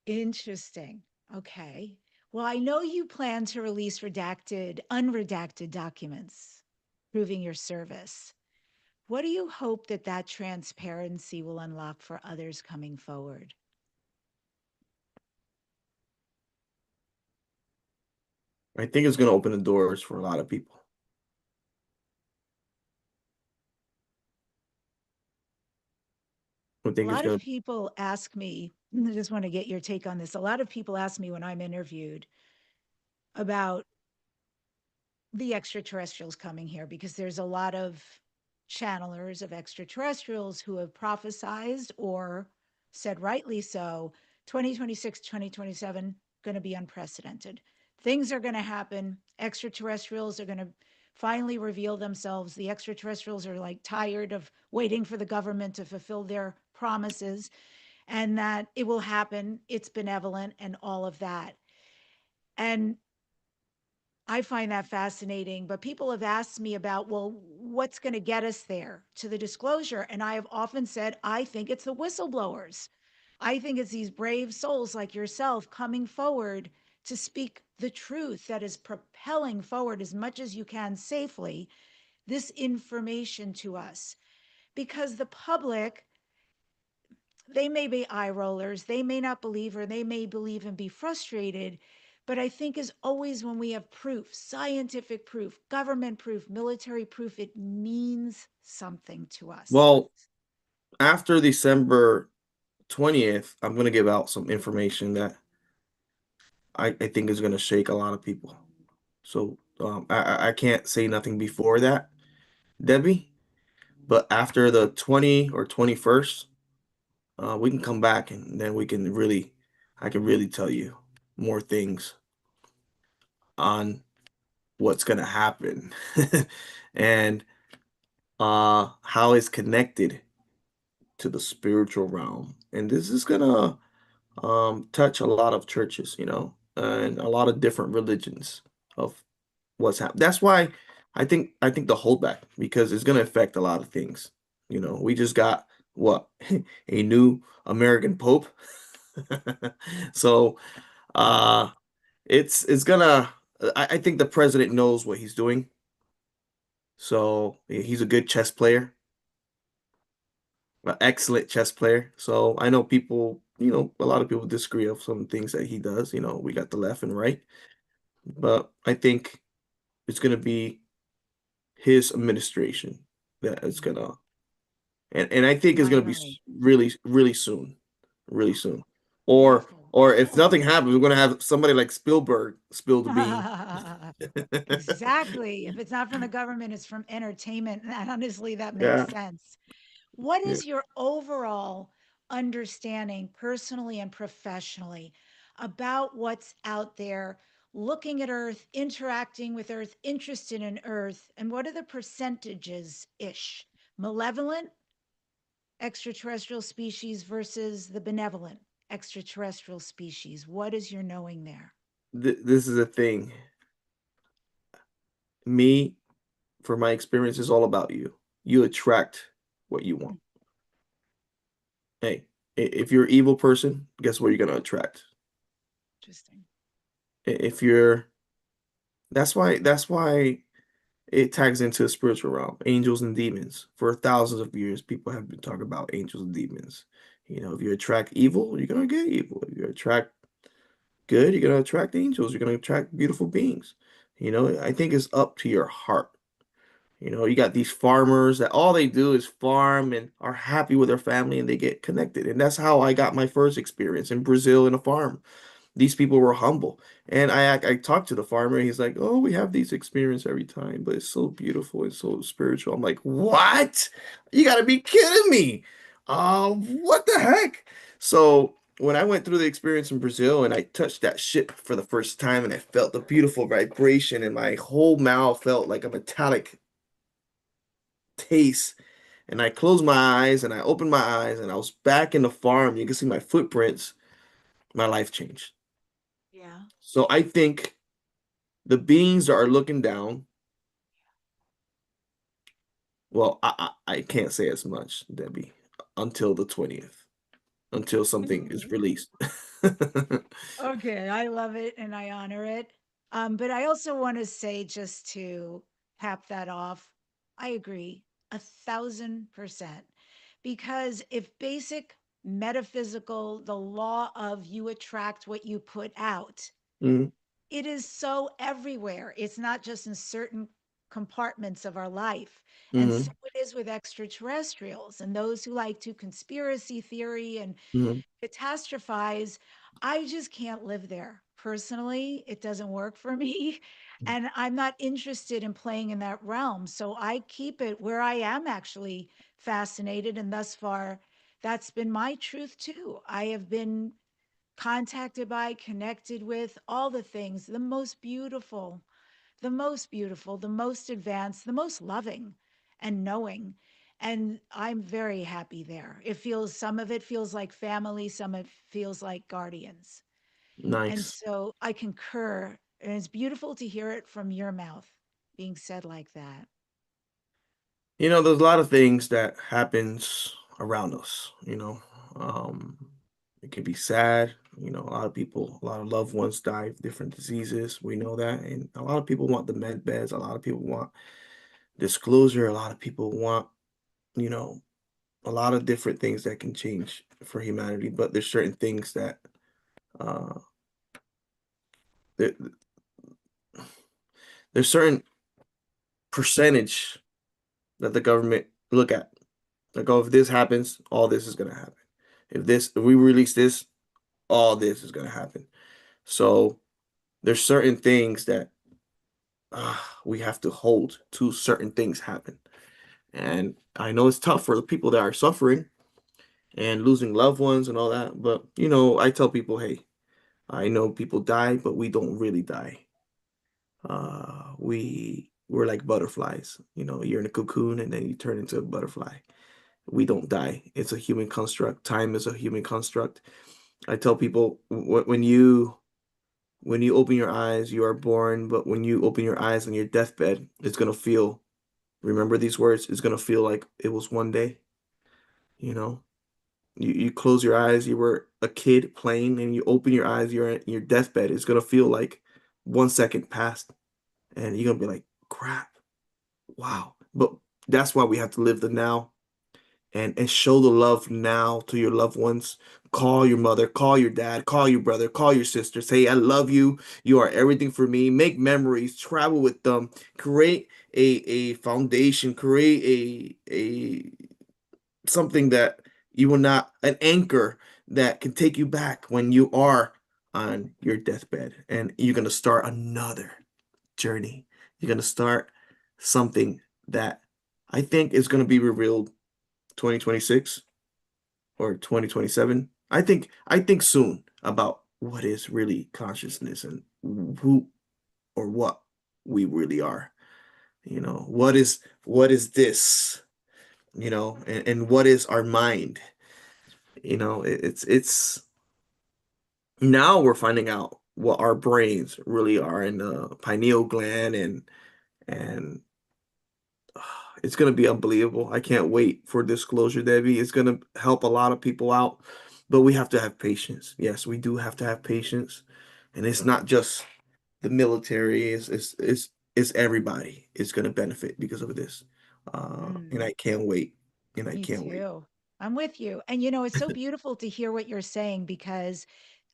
Interesting. Okay. Well, I know you plan to release unredacted documents proving your service. What do you hope that that transparency will unlock for others coming forward? I think it's going to open the doors for a lot of people. I A think it's lot of going to, people ask me, I just want to get your take on this. A lot of people ask me when I'm interviewed about the extraterrestrials coming here because there's a lot of channelers of extraterrestrials who have prophesized or said rightly so 2026 2027 going to be unprecedented. Things are going to happen. Extraterrestrials are going to finally reveal themselves. The extraterrestrials are like tired of waiting for the government to fulfill their promises, and that it will happen. It's benevolent and all of that. And I find that fascinating. But people have asked me about, well, what's going to get us there to the disclosure? And I have often said, I think it's the whistleblowers. I think it's these brave souls like yourself coming forward to speak the truth that is propelling forward as much as you can safely this information to us. Because the public, they may be eye rollers, they may not believe, or they may believe and be frustrated. But I think as always, when we have proof, scientific proof, government proof, military proof, it means something to us. well, after December 20th, I'm going to give out some information that I think is going to shake a lot of people. So I can't say nothing before that, Debbie, but after the 20 or 21st, we can come back and then I can really tell you more things on what's going to happen and how it's connected to the spiritual realm. And this is going to touch a lot of churches, and a lot of different religions of what's happening. That's why I think the holdback because it's going to affect a lot of things. We just got what a new American Pope, so uh, it's gonna. I think the president knows what he's doing, so he's a good chess player, an excellent chess player. So I know people, a lot of people disagree of some things that he does. We got the left and right, but I think it's gonna be his administration that is gonna and I think it's gonna be Finally. really really soon, really soon. Or Beautiful. or if nothing happens, we're gonna have somebody like Spielberg spill the beans. Exactly. If it's not from the government, it's from entertainment. And honestly, that makes Yeah, sense. What yeah. is your overall understanding, personally and professionally, about what's out there, looking at Earth, interacting with Earth, interested in Earth? And what are the percentages ish? Malevolent extraterrestrial species versus the benevolent extraterrestrial species. What is your knowing there? This is a thing. Me, for my experience, is all about you. You attract what you want. Hey, if you're an evil person, guess what you're gonna attract? Interesting. If you're that's why it tags into the spiritual realm, angels and demons. For thousands of years, people have been talking about angels and demons. If you attract evil, you're gonna get evil. If you attract good, you're gonna attract angels. You're gonna attract beautiful beings. I think it's up to your heart. You got these farmers that all they do is farm and are happy with their family and they get connected. And that's how I got my first experience in Brazil in a farm. these people were humble. And I talked to the farmer. He's like, "Oh, we have these experience every time, but it's so beautiful and so spiritual." I'm like, "What? You gotta be kidding me! What the heck?" So when I went through the experience in Brazil and I touched that ship for the first time and I felt the beautiful vibration and my whole mouth felt like a metallic taste. And I closed my eyes and I opened my eyes and I was back in the farm. You can see my footprints. My life changed. Yeah. So I think the beings that are looking down, well, I can't say as much, Debbie, until the 20th, until something is released. Okay, I love it and I honor it. But I also want to say, just to cap that off, I agree 1,000%. Because if basic metaphysical, the law of you attract what you put out, Mhm, it is so everywhere. It's not just in certain compartments of our life. And so mhm, it is with extraterrestrials and those who like to conspiracy theory and mhm, catastrophize. I just can't live there. Personally, it doesn't work for me. And I'm not interested in playing in that realm. So I keep it where I am actually fascinated. And thus far, that's been my truth too. I have been contacted by, connected with all the things, the most beautiful, the most advanced, the most loving and knowing. And I'm very happy there. Some of it feels like family, some of it feels like guardians. And nice. so I concur. And it's beautiful to hear it from your mouth being said like that. There's a lot of things that happens around us. Um, it can be sad. A lot of people, a lot of loved ones die of different diseases. We know that. And a lot of people want the med beds. A lot of people want disclosure. A lot of people want, you know, a lot of different things that can change for humanity. But there's certain things that uh there, there's certain percentage that the government look at. Like, oh, if this happens, all this is gonna happen. If we release this, all this is gonna happen. So there's certain things that we have to hold to certain things happen. And I know it's tough for the people that are suffering and losing loved ones and all that. But I tell people, hey, I know people die, but we don't really die. We're like butterflies. You're in a cocoon and then you turn into a butterfly. We don't die. It's a human construct. Time is a human construct. I tell people when you open your eyes, you are born, but when you open your eyes on your deathbed, it's gonna feel. Remember these words. It's gonna feel like it was one day. You know, you close your eyes. You were a kid playing, and you open your eyes. You're in your deathbed. It's gonna feel like 1 second passed, and you're gonna be like, "Crap, wow." But that's why we have to live the now and show the love now to your loved ones. Call your mother, call your dad, call your brother, call your sister. Say, I love you. You are everything for me. Make memories, travel with them, create a foundation, create a something that you will not, an anchor that can take you back when you are on your deathbed. And you're going to start another journey. You're going to start something that I think is going to be revealed 2026 or 2027. I think soon about what is really consciousness and who or what we really are. What is this? And what is our mind? It's now we're finding out what our brains really are in the pineal gland and it's going to be unbelievable. I can't wait for disclosure, Debbie. It's going to help a lot of people out, but we have to have patience. Yes, we do have to have patience. And it's not just the military, it's everybody is going to benefit because of this. And Mm. I can't wait. And I Me can't wait. too. I'm with you. And it's so beautiful to hear what you're saying because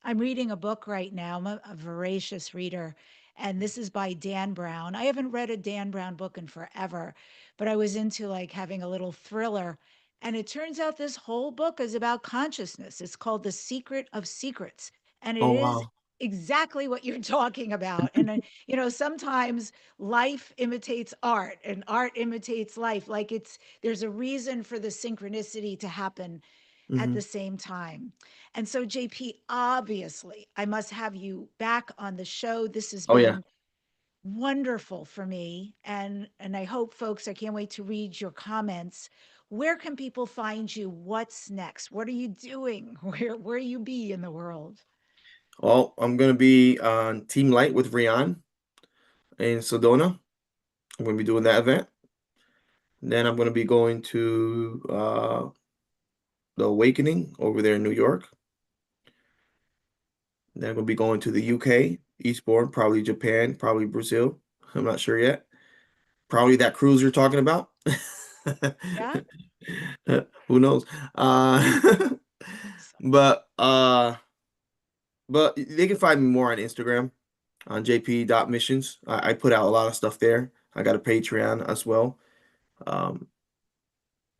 I'm reading a book right now. I'm a voracious reader, and this is by Dan Brown. I haven't read a Dan Brown book in forever, but I was into like having a little thriller. And it turns out this whole book is about consciousness. It's called The Secret of Secrets. And it Oh, is wow. exactly what you're talking about. And, sometimes life imitates art and art imitates life. Like there's a reason for the synchronicity to happen at the Mhm. same time. And so, JP, obviously, I must have you back on the show. This has Oh, yeah. been wonderful for me. And I hope folks, I can't wait to read your comments. Where can people find you? What's next? What are you doing? Where you be in the world? Well, I'm gonna be on Team Light with Rian in Sedona. I'm gonna be doing that event. Then I'm gonna be going to the Awakening over there in New York. Then I'm gonna be going to the UK, Eastbourne, probably Japan, probably Brazil. I'm not sure yet. Probably that cruise you're talking about. Yeah. Who knows? Uh, Awesome. but they can find me more on Instagram on JP.MISSIONS. I put out a lot of stuff there. I got a Patreon as well. Um,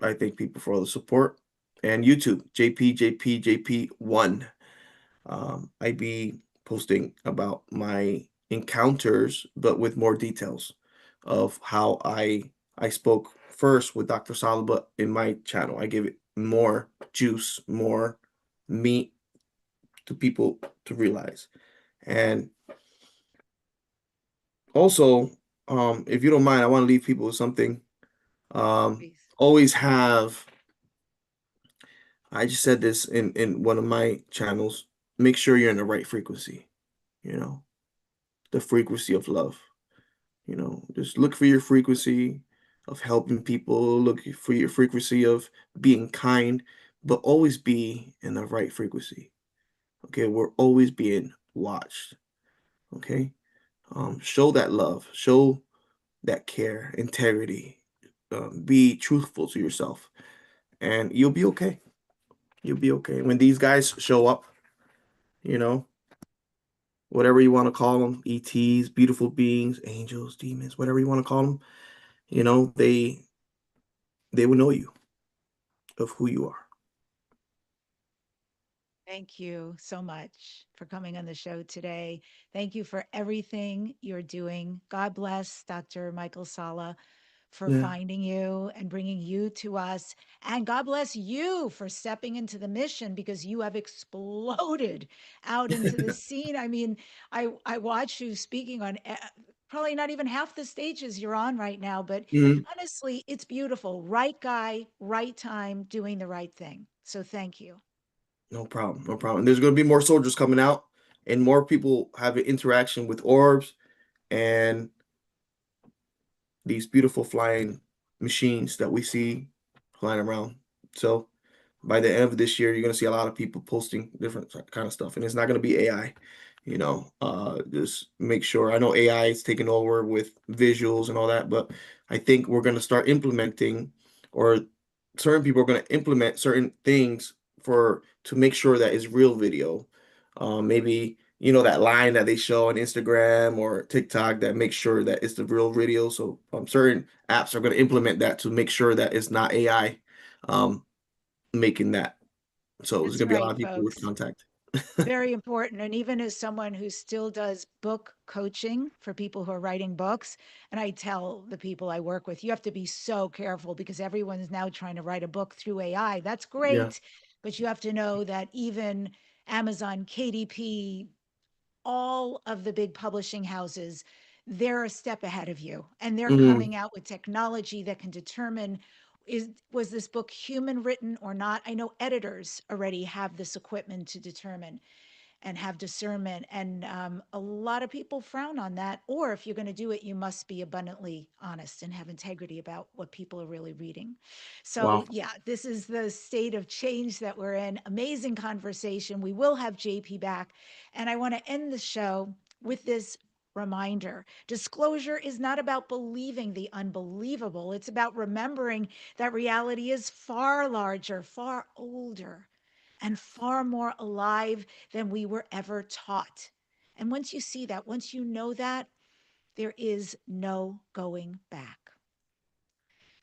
I thank people for all the support. And YouTube, JP1. I be posting about my encounters, but with more details of how I spoke first with Dr. Salaba in my channel. I give it more juice, more meat to people to realize. And also, if you don't mind, I want to leave people with something. Please. Always have, I just said this in one of my channels, make sure you're in the right frequency, you know, the frequency of love. Just look for your frequency of helping people, look for your frequency of being kind, but always be in the right frequency. Okay, we're always being watched. Okay, show that love, show that care, integrity, be truthful to yourself, and you'll be okay. You'll be okay. When these guys show up, you know, whatever you want to call them, ETs, beautiful beings, angels, demons, whatever you want to call them, you know, they will know you of who you are. Thank you so much for coming on the show today. Thank you for everything you're doing. God bless Dr. Michael Sala for Yeah. finding you and bringing you to us. And God bless you for stepping into the mission because you have exploded out into the scene. I mean, I watched you speaking on probably not even half the stages you're on right now, but Mhm. honestly, it's beautiful. Right guy, right time, doing the right thing. So thank you. No problem. No problem. And there's going to be more soldiers coming out and more people having interaction with orbs and these beautiful flying machines that we see flying around. So by the end of this year, you're going to see a lot of people posting different kind of stuff, and it's not going to be AI. Just make sure. I know AI is taking over with visuals and all that, but I think we're going to start implementing, or certain people are going to implement certain things for to make sure that it's real video. Maybe that line that they show on Instagram or TikTok that makes sure that it's the real video. So certain apps are going to implement that to make sure that it's not AI making that. So there's That's going to be a lot right, of people with folks. contact. Very important. And even as someone who still does book coaching for people who are writing books, and I tell the people I work with, you have to be so careful because everyone's now trying to write a book through AI. That's Yeah. great. But you have to know that even Amazon, KDP, all of the big publishing houses, they're a step ahead of you and they're Mhm. coming out with technology that can determine was this book human written or not. I know editors already have this equipment to determine and have discernment. And a lot of people frown on that. Or if you're going to do it, you must be abundantly honest and have integrity about what people are really reading. So, Wow. yeah, this is the state of change that we're in. Amazing conversation. We will have JP back. And I want to end the show with this reminder. Disclosure is not about believing the unbelievable, it's about remembering that reality is far larger, far older, and far more alive than we were ever taught. And once you see that, once you know that, there is no going back.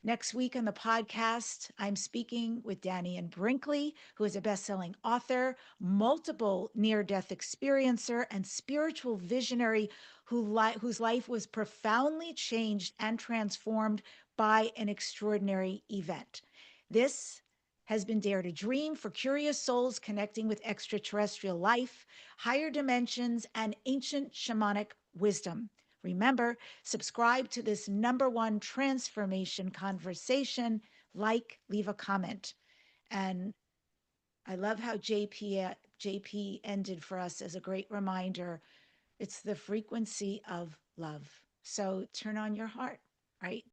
Next week on the podcast, I'm speaking with Dannian Brinkley, who is a best-selling author, multiple near-death experiencer, and spiritual visionary whose life was profoundly changed and transformed by an extraordinary event. This has been Dare to Dream for curious souls connecting with extraterrestrial life, higher dimensions, and ancient shamanic wisdom. Remember, subscribe to this #1 transformation conversation, leave a comment. And I love how JP ended for us as a great reminder. It's the frequency of love. So turn on your heart, right?